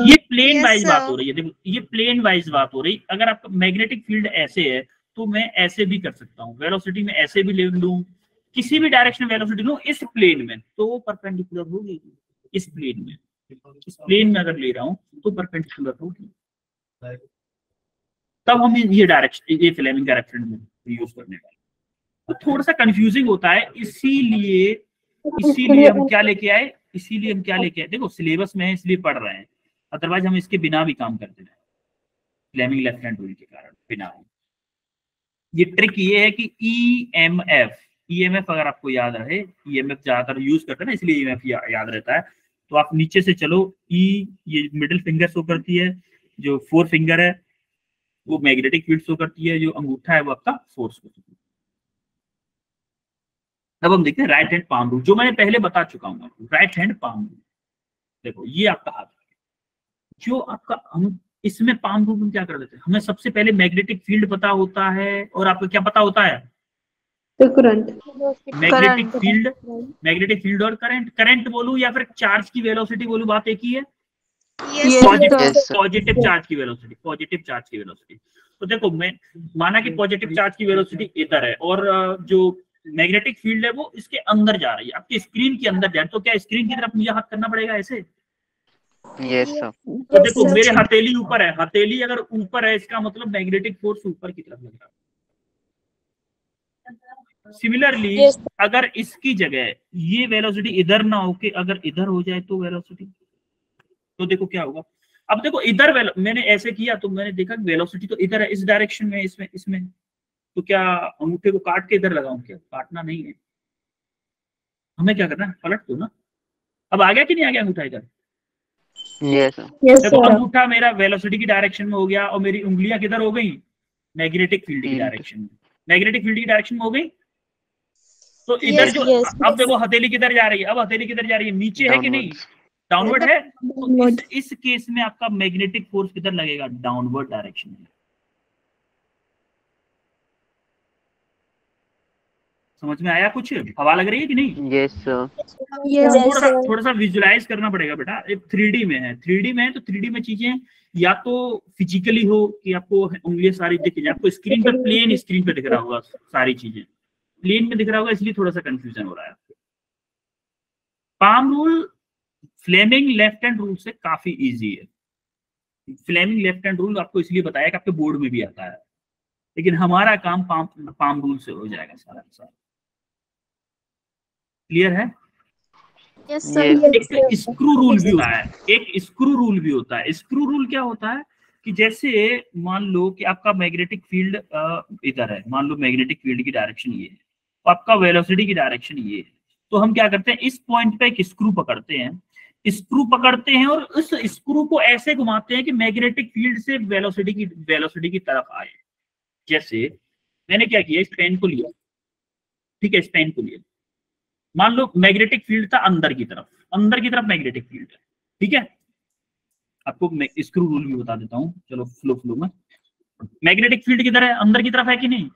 ये प्लेन वाइज बात हो रही है। देखो ये प्लेन वाइज बात हो रही। अगर आपका मैग्नेटिक फील्ड ऐसे है तो मैं ऐसे भी कर सकता हूँ, वेलोसिटी में ऐसे भी ले लूं, किसी भी डायरेक्शन वेलोसिटी लूं इस प्लेन में, तो वो परपेंडिकुलर होगी। इस प्लेन में अगर ले रहा हूं तो परपेंडिकुलर होगी। तब हम ये डायरेक्शन, ये फ्लेमिंग डायरेक्शन में यूज करने वाले। तो थोड़ा सा कंफ्यूजिंग होता है, इसीलिए हम क्या लेके आए, देखो सिलेबस में है इसलिए पढ़ रहे हैं, अदरवाइज हम इसके बिना भी काम करते हैं, फ्लेमिंग लेफ्ट हैंड रूल के कारण बिना। ये ट्रिक ये है कि ईएमएफ अगर आपको याद रहे, ईएमएफ ज्यादातर यूज करते हैं ना, इसलिए ईएमएफ याद रहता है। तो आप नीचे से चलो, ये मिडिल फिंगर शो करती है, जो 4 फिंगर है वो मैग्नेटिक फील्ड शो करती है, जो अंगूठा है वो आपका फोर्स शो करती है। अब हम देखते हैं राइट हैंड पाम रूल, जो मैंने पहले बता चुका हूँ। राइट हैंड पाम रूल, देखो ये आपका हाथ, जो आपका, हम इसमें पाम रूल में क्या कर देते हैं, हमें सबसे पहले मैग्नेटिक फील्ड पता होता है, और आपको क्या पता होता है, करंट, मैग्नेटिक फील्ड और करंट बोलूं या फिर चार्ज की वेलोसिटी बोलूं, बात एक ही है। पॉजिटिव चार्ज की वेलोसिटी। तो देखो मैं माना कि पॉजिटिव चार्ज की वेलोसिटी इधर है, और जो मैग्नेटिक फील्ड है वो इसके अंदर जा रही है, आपकी स्क्रीन के अंदर जा रही है, तो क्या स्क्रीन की तरफ मुझे हाथ करना पड़ेगा ऐसे? Yes sir. तो देखो मेरे हथेली ऊपर है, हथेली अगर ऊपर है इसका मतलब मैग्नेटिक फोर्स ऊपर की तरफ लग रहा है। सिमिलरली अगर इसकी जगह ये वेलोसिटी इधर ना होके अगर इधर हो जाए तो वेलोसिटी, तो देखो क्या होगा। अब देखो इधर मैंने ऐसे किया तो मैंने देखा वेलोसिटी तो इधर है, इस डायरेक्शन में, इसमें तो क्या अंगूठे को काट के इधर लगाऊं? क्या काटना नहीं है, हमें क्या करना है, पलट दो ना। अब आ गया कि नहीं आ गया अंगूठा इधर? यस देखो अंगूठा मेरा वेलोसिटी की डायरेक्शन में हो गया और मेरी उंगलियां किधर हो गई? मैग्नेटिक फील्ड की डायरेक्शन में, मैग्नेटिक फील्ड की डायरेक्शन में हो गई। तो इधर जो अब देखो हथेली किधर जा रही है, अब हथेली किधर जा रही है, नीचे है कि नहीं? डाउनवर्ड है। तो इस केस में आपका मैग्नेटिक फोर्स किधर लगेगा? डाउनवर्ड डायरेक्शन में। समझ में आया? कुछ हवा लग रही है कि नहीं? Yes sir. थोड़ा सा विजुलाइज करना पड़ेगा बेटा। 3D में है, 3D में है तो 3D में चीजें या तो फिजिकली हो कि आपको उंगलियां सारी दिख जाए, आपको स्क्रीन पर प्लेन स्क्रीन पे दिख रहा होगा, सारी चीजें प्लेन में दिख रहा होगा, इसलिए थोड़ा सा कंफ्यूजन हो रहा है। Palm rule Fleming left hand rule से काफी इजी है। फ्लेमिंग लेफ्ट हैंड रूल आपको इसलिए बताया कि आपके बोर्ड में भी आता है, लेकिन हमारा काम पाम रूल से हो जाएगा सारा सारा। क्लियर है? Yes sir. एक स्क्रू रूल भी होता है, एक स्क्रू रूल भी होता है। स्क्रू रूल क्या होता है कि जैसे मान लो कि आपका मैग्नेटिक फील्ड इधर है, मान लो मैग्नेटिक फील्ड की डायरेक्शन ये है, तो आपका वेलोसिटी की डायरेक्शन ये है, तो हम क्या करते हैं, इस पॉइंट पे एक स्क्रू पकड़ते हैं, और उस स्क्रू को ऐसे घुमाते हैं कि मैग्नेटिक फील्ड से वेलोसिटी की तरफ आए। जैसे मैंने क्या किया, इस पेन को लिया, ठीक है, इस पेन को लिया, मान लो मैग्नेटिक फील्ड था अंदर की तरफ मैग्नेटिक फील्ड है, ठीक है। आपको स्क्रू रूल भी बता देता हूं, चलो फ्लो में। मैग्नेटिक फील्ड किधर है? अंदर की तरफ है कि नहीं?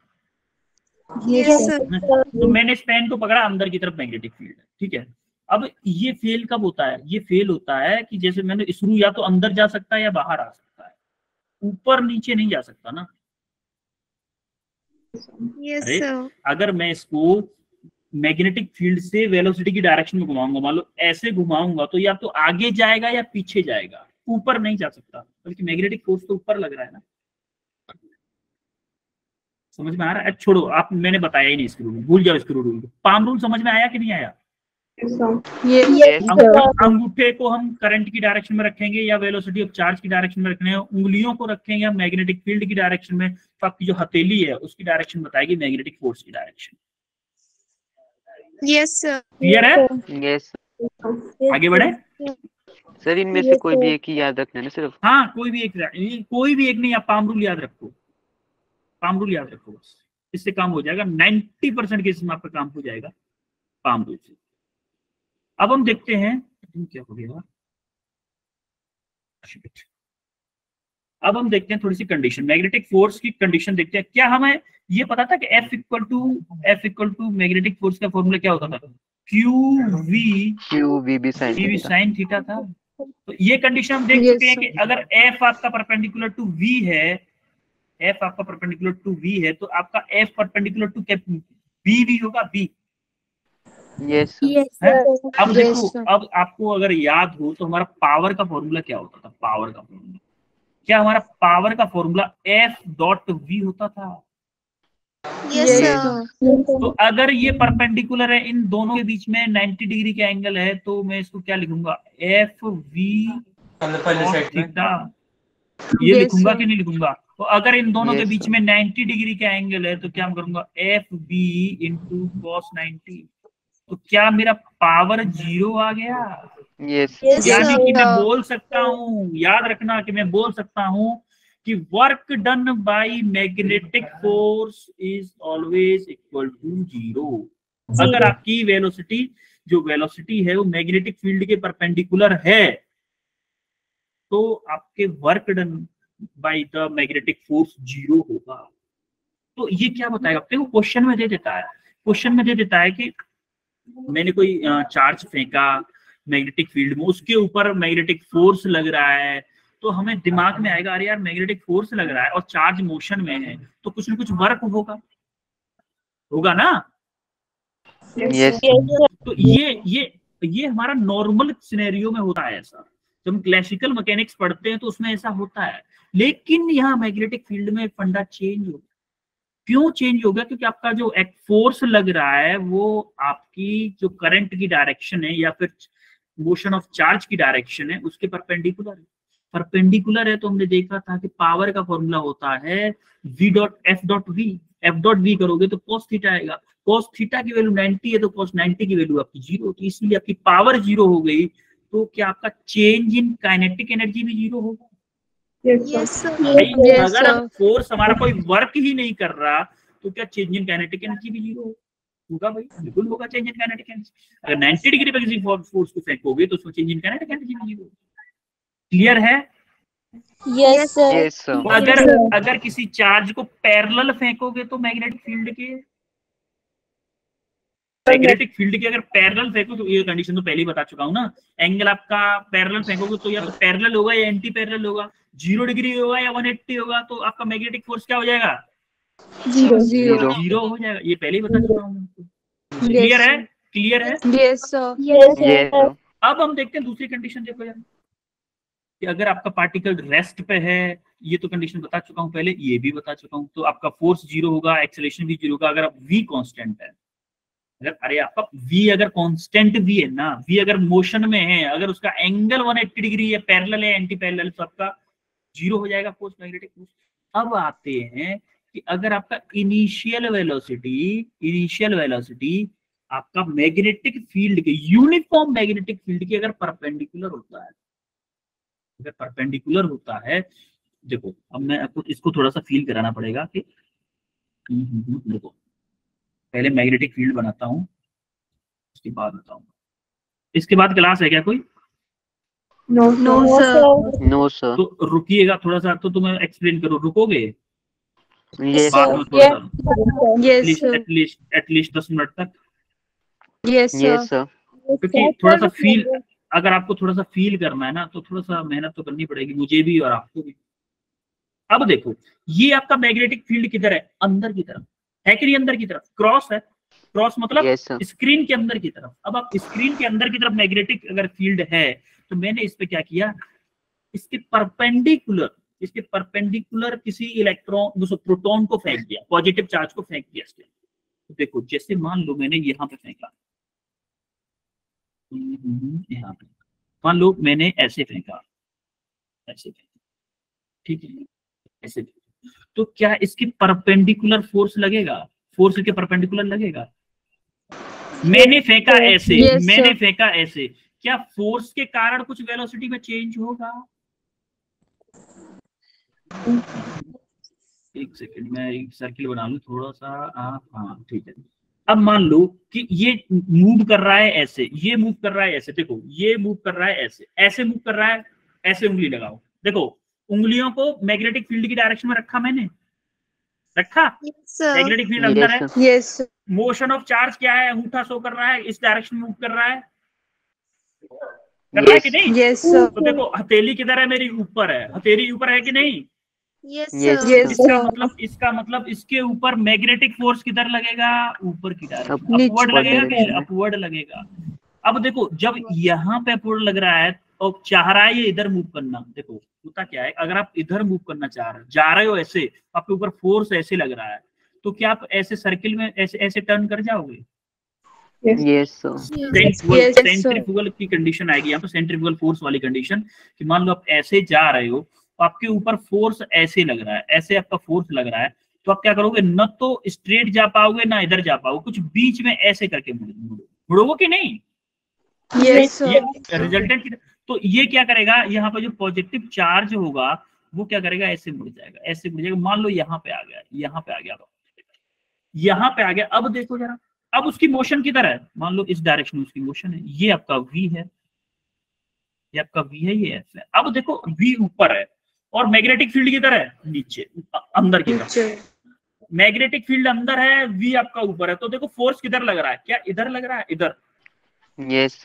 Yes sir. तो मैंने इस पेन को पकड़ा, अंदर की तरफ मैग्नेटिक फील्ड है, ठीक है। अब ये फेल कब होता है? ये फेल होता है कि जैसे मैंने स्क्रू या तो अंदर जा सकता है या बाहर आ सकता है, ऊपर नीचे नहीं जा सकता ना। Yes sir. अगर मैं इसको मैग्नेटिक फील्ड से वेलोसिटी की डायरेक्शन में घुमाऊंगा, मान लो ऐसे घुमाऊंगा, तो या तो आगे जाएगा या पीछे जाएगा, ऊपर नहीं जा सकता, बल्कि मैग्नेटिक फोर्स तो ऊपर लग रहा है ना। समझ में आ रहा है? छोड़ो आप, मैंने बताया ही नहीं स्क्रू रूल, भूल जाओ स्क्रू रूल। पाम रूल समझ में आया कि नहीं आया? अंगूठे को हम करंट की डायरेक्शन में रखेंगे या वेलोसिटी ऑफ चार्ज की डायरेक्शन में रखने हैं, उंगलियों को रखेंगे या मैग्नेटिक फील्ड की डायरेक्शन में, तो आपकी जो हथेली है उसकी डायरेक्शन बताएगी मैग्नेटिक फोर्स की डायरेक्शन। Yes sir. क्लियर है? यस। आगे बढ़े सर, इनमें से कोई भी एक ही याद रखना है ना सिर्फ? हाँ, कोई भी एक नहीं, आप पाम रूल याद रखो, पाम रूल याद रखो, बस इससे काम हो जाएगा। 90% केस में आपका काम हो जाएगा पाम रूल से। अब हम देखते हैं क्या हो गया, अब हम देखते हैं थोड़ी सी कंडीशन, मैग्नेटिक फोर्स की कंडीशन देखते हैं। क्या हमें ये पता था कि F equal to magnetic force का फॉर्मूला क्या होता था? QV साइन थीटा था। तो ये कंडीशन हम देख चुके हैं कि अगर F आपका परपेंडिकुलर टू V है, F आपका परपेंडिकुलर टू V है, तो आपका F परपेंडिकुलर टू क्या B भी होगा, B। यस अब देखो, अब आपको अगर याद हो तो हमारा पावर का फॉर्मूला क्या होता था? पावर का फॉर्मूला क्या? हमारा पावर का फॉर्मूला F.V होता था। Yes sir. तो अगर ये परपेंडिकुलर है, इन दोनों के बीच में 90 डिग्री का एंगल है, तो मैं इसको क्या लिखूंगा? FV theta. ये लिखूंगा कि नहीं लिखूंगा? तो अगर इन दोनों के बीच में 90 डिग्री का एंगल है, तो क्या करूंगा? FB into cos 90। तो क्या मेरा पावर 0 आ गया? यस। यानी कि मैं बोल सकता हूँ, याद रखना कि मैं बोल सकता हूँ कि work done by magnetic force is always equal to 0। अगर आपकी वेलोसिटी, जो वेलोसिटी है वो मैग्नेटिक फील्ड के परपेंडिकुलर है, तो आपके work done by the magnetic force 0 होगा। तो ये क्या बताएगा? देखो क्वेश्चन में दे देता है कि मैंने कोई चार्ज फेंका मैग्नेटिक फील्ड में, उसके ऊपर मैग्नेटिक फोर्स लग रहा है, तो हमें दिमाग में आएगा अरे यार मैग्नेटिक फोर्स लग रहा है और चार्ज मोशन में है, तो कुछ ना कुछ वर्क होगा ना। यस तो ये हमारा नॉर्मल सिनेरियो में होता है ऐसा। जब हम क्लासिकल मैकेनिक्स पढ़ते हैं तो उसमें ऐसा होता है, लेकिन यहाँ मैग्नेटिक फील्ड में फंडा चेंज हो गया। क्यों चेंज हो गया? क्योंकि आपका जो एक फोर्स लग रहा है वो आपकी जो करंट की डायरेक्शन है या फिर मोशन ऑफ चार्ज की डायरेक्शन है उसके परपेंडिकुलर है। परपेंडिकुलर है तो हमने देखा था कि पावर का फॉर्मूला होता है v dot f dot v। f dot v करोगे तो cos थीटा आएगा। cos थीटा की वैल्यू 90 है तो cos 90 की वैल्यू आपकी 0 होती है, इसलिए आपकी पावर 0 हो गई। तो क्या आपका चेंज इन काइनेटिक एनर्जी भी 0 होगा? अगर फोर्स हमारा कोई वर्क ही नहीं कर रहा तो क्या चेंज इन काइनेटिक एनर्जी भी 0 होगा? भाई बिल्कुल होगा चेंज इन काइनेटिक एनर्जी। अगर 90 डिग्री पे किसी फोर्स को फेंकोगे तो उसमें चेंज इन काइनेटिक एनर्जी भी 0 होगा। क्लियर है? Yes sir. अगर किसी चार्ज को पैरेलल फेंकोगे तो मैग्नेटिक फील्ड के अगर पैरेलल फेंको तो ये कंडीशन तो पहले ही बता चुका हूं ना। एंगल आपका पैरेलल फेंकोगे तो या तो पैरेलल होगा या एंटी पैरेलल होगा, 0 डिग्री होगा या 180 होगा, तो आपका मैग्नेटिक फोर्स क्या हो जाएगा? 0 हो जाएगा। ये पहले ही बता चुका हूँ। क्लियर है? क्लियर है? Yes sir. अब हम देखते हैं दूसरी कंडीशन। देखो यार कि अगर आपका पार्टिकल रेस्ट पे है, ये तो कंडीशन बता चुका हूं पहले, ये भी बता चुका हूं, तो आपका फोर्स 0 होगा, एक्सेलरेशन भी 0 होगा। अगर आप v कांस्टेंट है, अगर आपका v अगर कांस्टेंट भी है ना, v अगर मोशन में है, अगर उसका एंगल 180 डिग्री है, पैरेलल है, एंटी पैरेलल, तो आपका 0 हो जाएगा फोर्स, मैग्नेटिक फोर्स। अब आते हैं कि अगर आपका इनिशियल वेलोसिटी आपका मैग्नेटिक फील्ड के, यूनिफॉर्म मैग्नेटिक फील्ड के अगर परपेंडिकुलर होता है, देखो अब मैं आपको इसको थोड़ा सा फील कराना पड़ेगा कि देखो पहले मैग्नेटिक फील्ड बनाता हूं उसके बाद बताऊंगा। इसके बाद क्लास है क्या कोई? No sir. तो रुकिएगा थोड़ा सा, तो तुम्हें एक्सप्लेन करो, रुकोगे? यस बाद में थोड़ा सा यस एटलीस्ट 10 मिनट तक। Yes sir. क्योंकि थोड़ा सा फील, अगर आपको थोड़ा सा फील करना है ना तो थोड़ा सा मेहनत तो करनी पड़ेगी, मुझे भी और आपको भी। अब देखो ये आपका मैग्नेटिक फील्ड किधर है? अंदर की तरफ है कि नहीं? अंदर की तरफ क्रॉस है। क्रॉस मतलब स्क्रीन के अंदर की तरफ। अब आप स्क्रीन के अंदर की तरफ मैग्नेटिक अगर फील्ड है तो मैंने इस पे क्या किया, इसके परपेंडिकुलर किसी इलेक्ट्रॉन प्रोटॉन को फेंक दिया, पॉजिटिव चार्ज को फेंक दिया इसके। तो देखो जैसे मान लो मैंने यहाँ पे फेंका, यहाँ पे मान लो मैंने ऐसे फेंका, ठीक है, ऐसे, तो क्या इसके परपेंडिकुलर फोर्स लगेगा? फोर्स के परपेंडिकुलर लगेगा। मैंने फेंका ऐसे, मैंने फेंका ऐसे, क्या फोर्स के कारण कुछ वेलोसिटी में चेंज होगा? एक सेकंड, मैं एक सर्किल बना लूं थोड़ा सा। हाँ ठीक है। अब मान लो कि ये मूव कर रहा है ऐसे, ये मूव कर रहा है ऐसे, देखो ये मूव कर रहा है ऐसे, ऐसे मूव कर रहा है, ऐसे उंगली लगाओ, देखो उंगलियों को मैग्नेटिक फील्ड की डायरेक्शन में रखा, मैंने रखा, मैग्नेटिक फील्ड अंदर है। यस मोशन ऑफ चार्ज क्या है? अंगूठा शो कर रहा है, इस डायरेक्शन में मूव कर रहा है, कर रहा है कि नहीं? यस तो देखो हथेली किधर है? मेरी ऊपर है, हथेली ऊपर है कि नहीं? यस इसका मतलब इसके ऊपर मैग्नेटिक फोर्स किधर लगेगा? ऊपर की डायरेक्शन, अपवर्ड लगेगा कि अपवर्ड लगेगा। अब देखो जब यहाँ पे अपवर्ड लग रहा है और चाह रहा है ये इधर मूव करना, देखो होता क्या है, अगर आप इधर मूव करना जा रहे हो ऐसे, आपके ऊपर फोर्स ऐसे लग रहा है, तो क्या आप ऐसे सर्किल में ऐसे टर्न कर जाओगे? सेंट्रीफ्यूगल की कंडीशन आएगी यहाँ पे, सेंट्रीफ्यूगल फोर्स वाली कंडीशन, कि मान लो आप ऐसे जा रहे हो, आपके ऊपर फोर्स ऐसे लग रहा है, ऐसे आपका फोर्स लग रहा है, तो आप क्या करोगे? न तो स्ट्रेट जा पाओगे ना इधर जा पाओगे, कुछ बीच में ऐसे करके मुड़ोगे कि नहीं? रिजल्टेंट। तो ये क्या करेगा, यहाँ पर जो पॉजिटिव चार्ज होगा वो क्या करेगा? ऐसे मुड़ जाएगा, ऐसे मुड़ जाएगा। मान लो यहाँ पे आ गया, यहाँ पे आ गया, यहाँ पे आ गया। अब देखो जरा, अब उसकी मोशन किधर है? मान लो इस डायरेक्शन में उसकी मोशन है, ये आपका v है, ये आपका v है, ये f है। अब देखो v ऊपर है और मैग्नेटिक फील्ड किधर है? नीचे, अंदर की तरफ। मैग्नेटिक फील्ड अंदर है, v आपका ऊपर है, तो देखो फोर्स किधर लग रहा है? क्या इधर लग रहा है? इधर। इस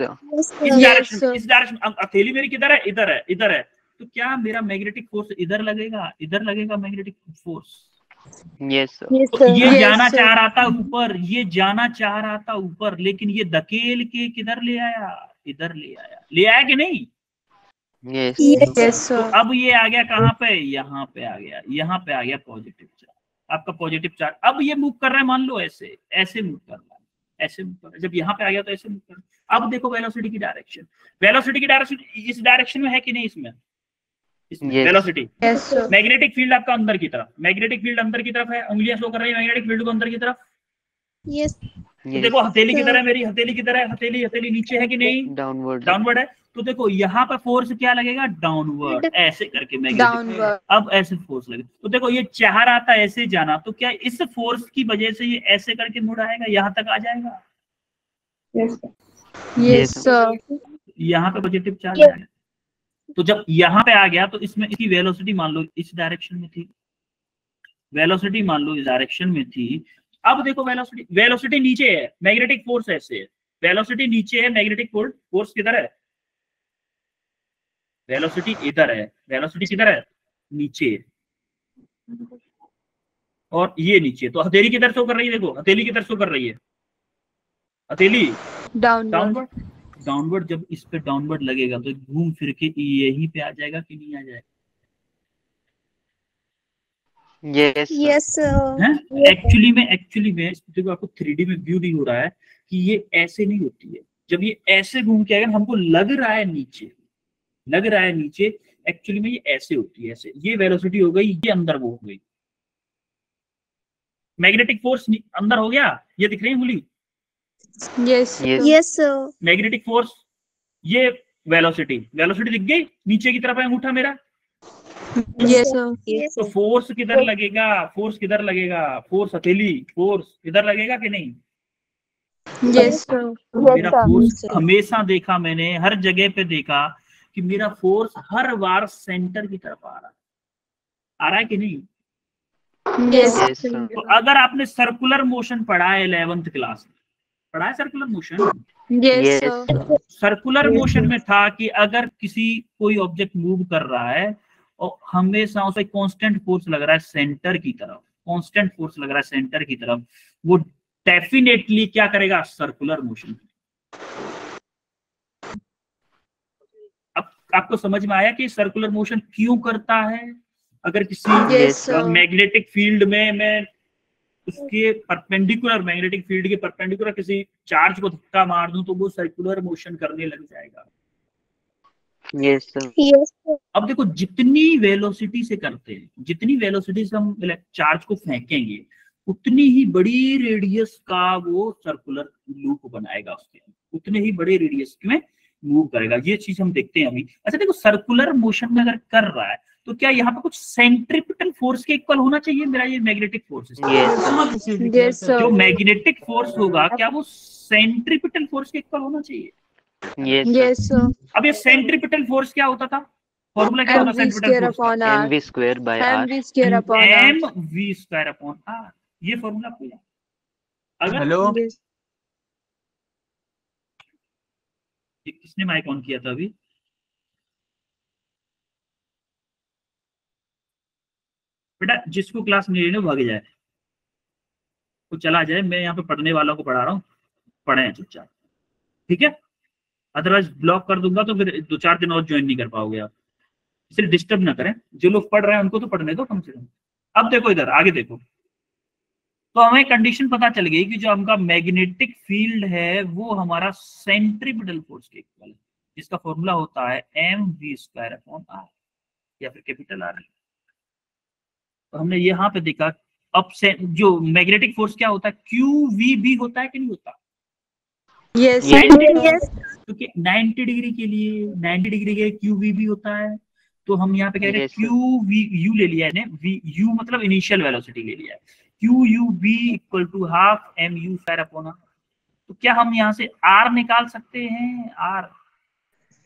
डायरेक्शन हथेली मेरी किधर है? इधर है, इधर है। तो क्या मेरा मैग्नेटिक फोर्स इधर लगेगा? इधर लगेगा मैग्नेटिक फोर्स। Yes sir. तो ये Yes, जाना sir. चाह रहा था ऊपर, ये जाना चाह रहा था ऊपर, लेकिन ये धकेल के किधर ले आया, इधर ले आया कि नहीं? यस Yes, तो sir. अब ये आ गया कहाँ पे, यहाँ पे आ गया, यहाँ पे आ गया पॉजिटिव चार्ज, आपका पॉजिटिव चार्ज। अब ये मूव कर रहा है, मान लो ऐसे मूव कर रहा है, ऐसे मूव कर रहा है। जब यहाँ पे आ गया तो ऐसे मूव कर रहा है। अब देखो वेलोसिटी की डायरेक्शन, इस डायरेक्शन में है कि नहीं? इसमें Yes. Velocity, Yes, sir. Magnetic field आपका अंदर की तरफ, मैग्नेटिक फील्ड अंदर की तरफ है, उंगलियां शो कर रही है मैग्नेटिक फील्ड को अंदर की तरफ। Yes. तो देखो हथेली किधर है मेरी, हथेली किधर है, हथेली नीचे है कि नहीं? डाउनवर्ड डाउनवर्ड है। तो देखो यहाँ पर फोर्स क्या लगेगा, डाउनवर्ड, ऐसे करके मैग्नेटिक। Downward. अब ऐसे फोर्स लगे, तो देखो ये चाह रहा था ऐसे जाना, तो क्या इस फोर्स की वजह से ये ऐसे करके मुड़ आएगा, यहाँ तक आ जाएगा? Yes, sir. यहाँ पे पॉजिटिव चार्ज आएगा। तो जब यहाँ पे आ गया तो इसमें इसकी वेलोसिटी मान लो इस डायरेक्शन में थी, वेलोसिटी मान लो इस डायरेक्शन में थी। अब देखो वेलोसिटी नीचे है, मैग्नेटिक फोर्स ऐसे है, वेलोसिटी नीचे है, मैग्नेटिक फोर्स किधर है? वेलोसिटी इधर है, वेलोसिटी किधर है? नीचे है, और ये नीचे। तो हथेली किधर शो कर रही है? देखो हथेली किधर शो कर रही है, हथेली Downward. डाउनवर्ड। जब इस पे डाउनवर्ड लगेगा तो घूम फिर के यही पे आ जाएगा कि नहीं आ जाएगा? Yes Yes, sir. एक्चुअली में देखो आपको 3D में व्यू नहीं हो रहा है कि ये ऐसे नहीं होती है। जब ये ऐसे घूम के आएगा, हमको लग रहा है नीचे, एक्चुअली में ये ऐसे होती है, ऐसे। ये वेलोसिटी हो गई, ये अंदर वो हो गई, मैग्नेटिक फोर्स अंदर हो गया, ये दिख रही है उंगली, Yes. Yes. Yes, sir. Magnetic force, ये वेलोसिटी दिख गई, नीचे की तरफ है अंगूठा मेरा। Yes, sir. Yes. तो फोर्स किधर लगेगा, फोर्स हथेली, फोर्स इधर लगेगा कि नहीं? Yes, sir. मेरा फोर्स हमेशा देखा मैंने, हर जगह पे देखा कि मेरा फोर्स हर बार सेंटर की तरफ आ रहा है कि नहीं? Yes. Yes, sir. तो अगर आपने सर्कुलर मोशन पढ़ा है 11th क्लास में, पढ़ा है circular motion? Yes, Yes. sir. Circular motion में था कि अगर कोई ऑब्जेक्ट मूव कर रहा है और हमेशा उसे कांस्टेंट फोर्स लग रहा है सेंटर की तरफ, वो डेफिनेटली क्या करेगा, सर्कुलर मोशन। अब आपको समझ में आया कि सर्कुलर मोशन क्यों करता है? अगर किसी Yes, sir. मैग्नेटिक फील्ड में मैं उसके परपेंडिकुलर, मैग्नेटिक फील्ड के परपेंडिकुलर किसी चार्ज को धक्का मार दूं तो वो सर्कुलर मोशन करने लग जाएगा। Yes, sir. Yes, sir. अब देखो जितनी वेलोसिटी से करते हैं, जितनी वेलोसिटी से हम चार्ज को फेंकेंगे, उतनी ही बड़ी रेडियस का वो सर्कुलर लूप बनाएगा, उसके उतने ही बड़े रेडियस में मूव करेगा। ये चीज हम देखते हैं अभी। अच्छा देखो, सर्कुलर मोशन में अगर कर रहा है तो क्या यहाँ पे कुछ सेंट्रिपिटल फोर्स के इक्वल होना चाहिए मेरा ये मैग्नेटिक फोर्स? Yes, sir. जो मैग्नेटिक फोर्स होगा क्या वो सेंट्रिपिटल फोर्स के इक्वल होना चाहिए? Yes, sir. Yes, sir. अब ये सेंट्रिपिटल फोर्स क्या होता था, फॉर्मूला क्या होता? MV square upon R. MV square by R. MV square upon R. MV square upon R, ये फॉर्मूला आपको याद? अगर हेलो, Yes. किसने माइक ऑन किया था अभी? बेटा जिसको क्लास नहीं लेनी भाग जाए, वो चला जाए, मैं यहाँ पे पढ़ने वालों को पढ़ा रहा हूँ, पढ़े चुपचाप, ठीक है? अदरवाइज ब्लॉक कर दूंगा तो फिर 2-4 दिन और ज्वाइन नहीं कर पाओगे आप, इसलिए डिस्टर्ब ना करें। जो लोग पढ़ रहे हैं उनको तो पढ़ने दो कम से कम। अब देखो इधर आगे देखो, तो हमें कंडीशन पता चल गई कि जो हमका मैग्नेटिक फील्ड है वो हमारा सेंट्रिपिटल फोर्स के इक्वल है, जिसका फॉर्मूला होता है MV स्क्वायर अपॉन R या फिर कैपिटल R। तो हमने यहाँ पे देखा अब से जो मैग्नेटिक फोर्स क्या होता है, QVB होता है कि नहीं होता? Yes. Yes. क्योंकि 90 डिग्री के लिए 90 डिग्री के QVB होता है, तो हम यहाँ पे कह रहे हैं Yes, sir. QVU ले लिया है, VU मतलब इनिशियल वेलोसिटी ले लिया है, QUB equal to half MU square upon R। तो क्या हम यहाँ से R निकाल सकते हैं? R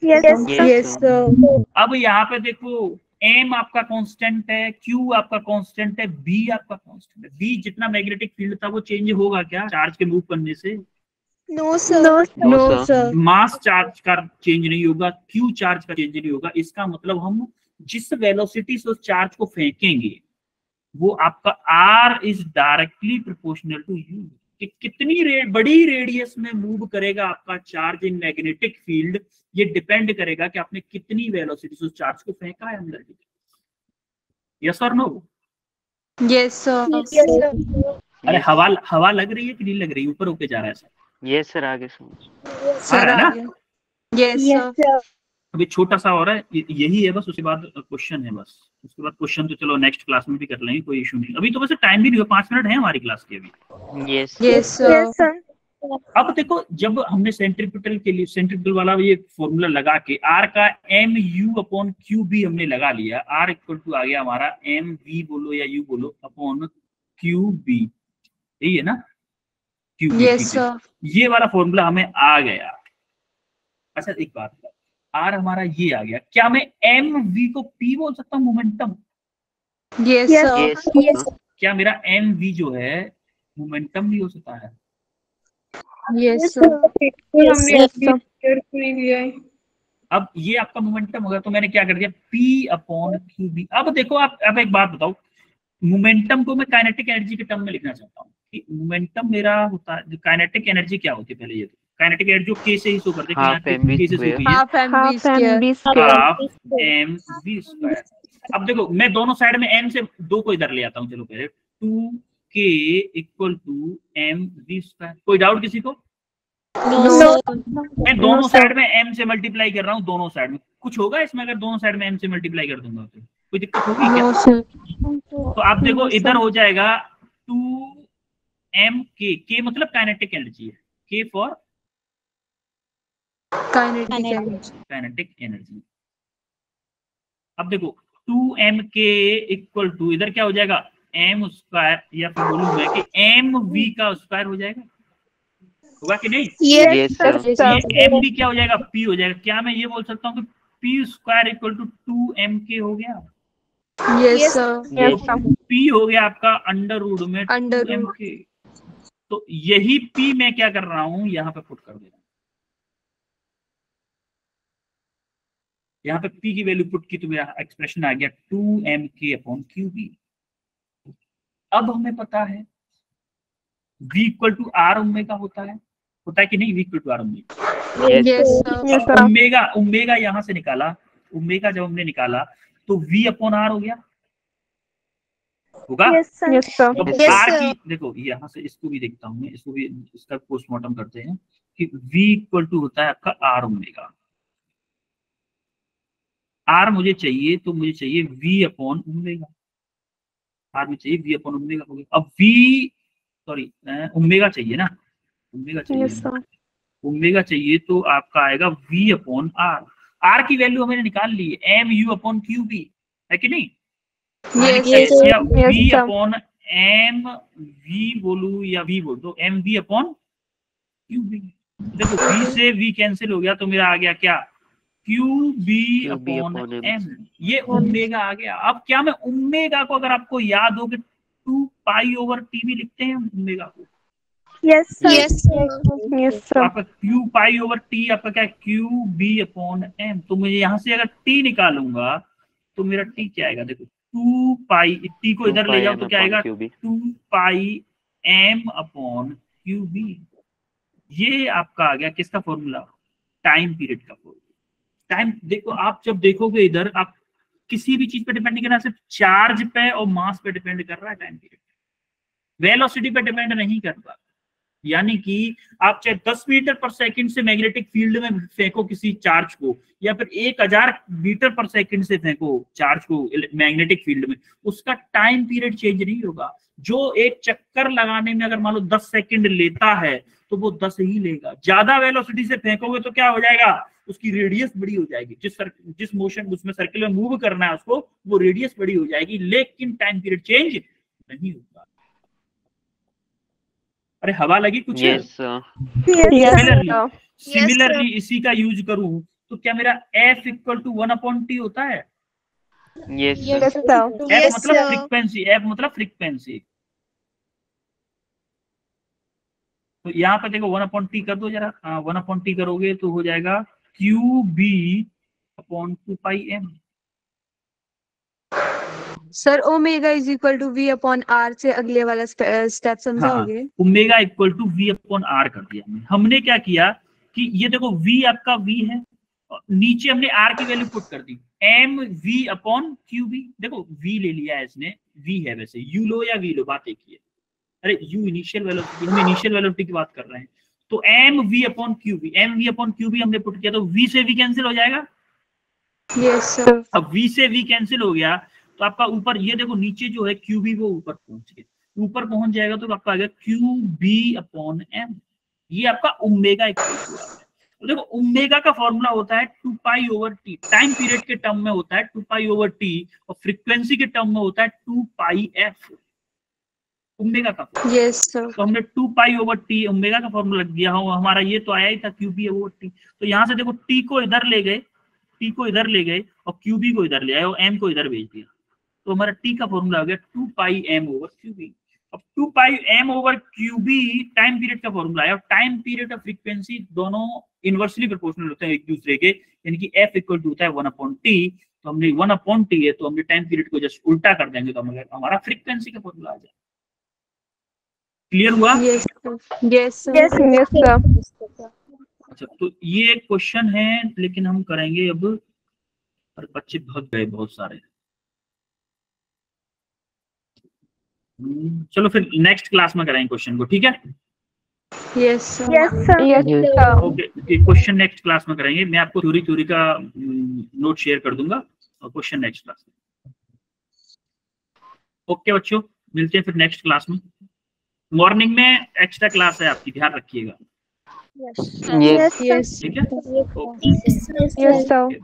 Yes. Yes, sir. अब यहाँ पे देखो M आपका कांस्टेंट है, Q आपका कांस्टेंट है, B आपका कांस्टेंट है। B जितना मैग्नेटिक फील्ड था वो चेंज होगा क्या चार्ज के मूव करने से? No, sir. No, sir. मास चार्ज का चेंज नहीं होगा, Q चार्ज का चेंज नहीं होगा। इसका मतलब हम जिस वेलोसिटी से उस चार्ज को फेंकेंगे वो आपका R is directly proportional to U, कि कितनी बड़ी रेडियस में मूव करेगा आपका चार्ज इन मैग्नेटिक फील्ड, ये डिपेंड करेगा कि आपने कितनी वेलोसिटी से उस चार्ज को फेंका है अंदर की। यस और नो? Yes sir. अरे हवा लग रही है कि नहीं लग रही? ऊपर होके जा रहा है सर? यस सर, आगे समझ आ रहा है ना? Yes sir. अभी छोटा सा हो रहा है, यही है बस, उसके बाद क्वेश्चन है बस। उसके बाद क्वेश्चन तो चलो नेक्स्ट क्लास में भी कर लेंगे, कोई इशू नहीं। अभी तो वैसे टाइम भी नहीं हुआ, 5 मिनट है हमारी क्लास के अभी। Yes sir. अब देखो, जब हमने सेंट्रीपिटल के लिए सेंट्रीपिटल वाला ये फॉर्मूला लगा के आर का M U upon Q B हमने लगा लिया, आर इक्वल टू आ गया हमारा एम वी बोलो या यू बोलो अपॉन क्यू बी, यही है ना? Q B. Yes sir. ये वाला फॉर्मूला हमें आ गया। अच्छा एक बात, आर हमारा ये आ गया, क्या मैं एम वी को पी बोल सकता हूँ मोमेंटम? Yes sir. क्या मेरा एम वी जो है मोमेंटम भी हो सकता है? Yes sir. अब ये आपका मोमेंटम होगा, तो मैंने क्या कर दिया, P अपॉन क्यू बी। अब देखो आप, अब एक बात बताओ, मोमेंटम को मैं काइनेटिक एनर्जी के टर्म में लिखना चाहता हूँ कि मोमेंटम मेरा होता है, काइनेटिक एनर्जी क्या होती है पहले ये तो, काइनेटिक एनर्जी जो K से ही शो करते हैं, हाफ एम वी स्क्वायर। अब देखो मैं दोनों साइड में m से 2 को इधर ले आता हूँ, चलो पहले 2k equal to M V square. कोई डाउट किसी को? मैं दोनों साइड में m से मल्टीप्लाई कर रहा हूँ, दोनों साइड में कुछ होगा इसमें अगर दोनों साइड में m से मल्टीप्लाई कर दूंगा तो कोई दिक्कत होगी क्या? तो आप देखो इधर हो जाएगा 2m k मतलब काइनेटिक एनर्जी है, k फॉर काइनेटिक एनर्जी। अब देखो 2mk इक्वल टू इधर क्या हो जाएगा, m स्क्वायर, या फिर बोलूं मैं कि mv का स्क्वायर हो जाएगा, होगा कि नहीं? Yes sir. ये mv क्या हो जाएगा, p हो जाएगा। क्या मैं ये बोल सकता हूँ कि p square equal to 2mk हो गया? Yes sir. p हो गया आपका अंडर रूट में 2mk। तो यही p मैं क्या कर रहा हूं, यहाँ पे पुट कर दे रहा हूं, यहाँ पे p की वैल्यू पुट की तो मेरा एक्सप्रेशन आ गया 2mk अपॉन QB। अब हमें पता है v equal to R omega होता है कि नहीं? v equal to R omega. Omega यहाँ से निकाला, ओमेगा जब हमने निकाला तो v अपॉन आर हो गया, होगा? तो आर की देखो यहाँ से इसको भी देखता हूँ मैं, इसको भी इसका पोस्टमार्टम करते हैं कि v इक्वल टू होता है आपका आर ओमेगा। आर मुझे चाहिए तो मुझे चाहिए v अपॉन ओमेगा, आर में चाहिए v अपॉन ओमेगा हो गया। अब v सॉरी ओमेगा चाहिए ना, ओमेगा चाहिए, ओमेगा चाहिए तो आपका आएगा v अपॉन आर। आर की वैल्यू हमने निकाल ली है, M U upon Q B, है कि नहीं? v अपॉन एम वी बोलू या v बोल दो, M V upon Q B. देखो v से v कैंसिल हो गया तो मेरा आ गया क्या, क्यू बी अपॉन एम, ये ओमेगा आ गया। अब क्या मैं ओमेगा को, अगर आपको याद हो कि 2 पाई ओवर टी भी लिखते हैं ओमेगा को? यस तो आपका क्यू पाई ओवर टी आपका क्या है, क्यू बी अपॉन एम। तो मुझे यहाँ से अगर टी निकालूंगा तो मेरा टी क्या आएगा, देखो 2 पाई, टी को इधर ले जाओ तो क्या आएगा, 2 pi M upon Q B. ये आपका आ गया किसका फॉर्मूला, टाइम पीरियड का फॉर्मूला। टाइम देखो, आप जब देखोगे इधर, आप किसी भी चीज पे डिपेंड नहीं करना, सिर्फ चार्ज पे और मास पे डिपेंड कर रहा है टाइम पीरियड, वेलोसिटी पे डिपेंड नहीं कर रहा। यानी कि आप चाहे 10 मीटर पर सेकंड से मैग्नेटिक फील्ड में फेंको किसी चार्ज को, या फिर 1000 मीटर पर सेकंड से फेंको चार्ज को मैग्नेटिक फील्ड में, उसका टाइम पीरियड चेंज नहीं होगा। जो एक चक्कर लगाने में अगर मान लो 10 सेकंड लेता है तो वो 10 ही लेगा। ज्यादा वेलोसिटी से फेंकोगे तो क्या हो जाएगा, उसकी रेडियस बड़ी हो जाएगी, जिस मोशन उसमें सर्किल में मूव करना है उसको, वो रेडियस बड़ी हो जाएगी, लेकिन टाइम पीरियड चेंज नहीं होगा। अरे हवा लगी कुछ? सिमिलरली इसी का यूज करूं तो क्या मेरा F इक्वल टू 1/T होता है? यस F मतलब फ्रीक्वेंसी, F मतलब फ्रीक्वेंसी। तो यहाँ पे देखो 1/T कर दो जरा, 1/T करोगे तो हो जाएगा QB upon 2 pi M। Sir omega is equal to V upon R से अगले वाला स्टेप समझाओगे? Omega equal to V upon R कर दिया हमने क्या किया कि ये देखो v आपका v है, नीचे हमने r की वैल्यू पुट कर दी m v upon Q B. देखो v ले लिया है इसने, v है, वैसे u लो या v लो बात एक ही है। अरे u इनिशियल वेलोसिटी, हम इनिशियल वेलोसिटी की बात कर रहे हैं, तो m v upon Q B, m v upon Q B हमने पुट किया तो v से v कैंसिल हो जाएगा। Yes sir. अब v से v कैंसिल हो गया तो आपका ऊपर ये देखो नीचे जो है क्यू बी वो ऊपर पहुंच गया, ऊपर पहुंच जाएगा तो आपका आ गया क्यू बी अपॉन एम। ये आपका ओमेगा इक्वल टू है। तो देखो ओमेगा का फॉर्मूला होता है 2 pi over T, time period के टर्म में होता है 2 पाई ओवर टी और फ्रीक्वेंसी के टर्म में होता है 2 पाई एफ ओमेगा का। Yes sir. तो हमने 2 पाई ओवर टी ओमेगा का फॉर्मूला लग दिया, हमारा ये तो आया ही था क्यू बी ओवर टी। तो यहाँ से देखो टी को इधर ले गए, टी को इधर ले गए और क्यू बी को इधर ले आए और एम को इधर भेज दिया, तो हमारा टी का फॉर्मूला हो गया 2 pi M over Q B. अब 2 pi M over Q B time period का फॉर्मूला है और टाइम पीरियड और फ्रीक्वेंसी दोनों इनवर्सली प्रोपोर्शनल होते हैं एक दूसरे के, यानी कि एफ इक्वल टू होता है 1 अपॉन टी। तो हमने 1 अपॉन टी है तो हमने टाइम पीरियड को जस्ट उल्टा कर देंगे तो हमारा फ्रीक्वेंसी का फॉर्मूला आ जाए। क्लियर हुआ? Yes yes sir. अच्छा तो ये एक क्वेश्चन है लेकिन हम करेंगे अब, और बच्चे भाग गए बहुत सारे। चलो फिर नेक्स्ट क्लास में करेंगे क्वेश्चन को, ठीक है? Yes sir. Okay, question next class में करेंगे। मैं आपको थ्योरी का नोट शेयर कर दूंगा और क्वेश्चन नेक्स्ट क्लास में। ओके बच्चों, मिलते हैं फिर नेक्स्ट क्लास में। मॉर्निंग में एक्स्ट्रा क्लास है आपकी, ध्यान रखिएगा। यस ठीक है? Yes sir.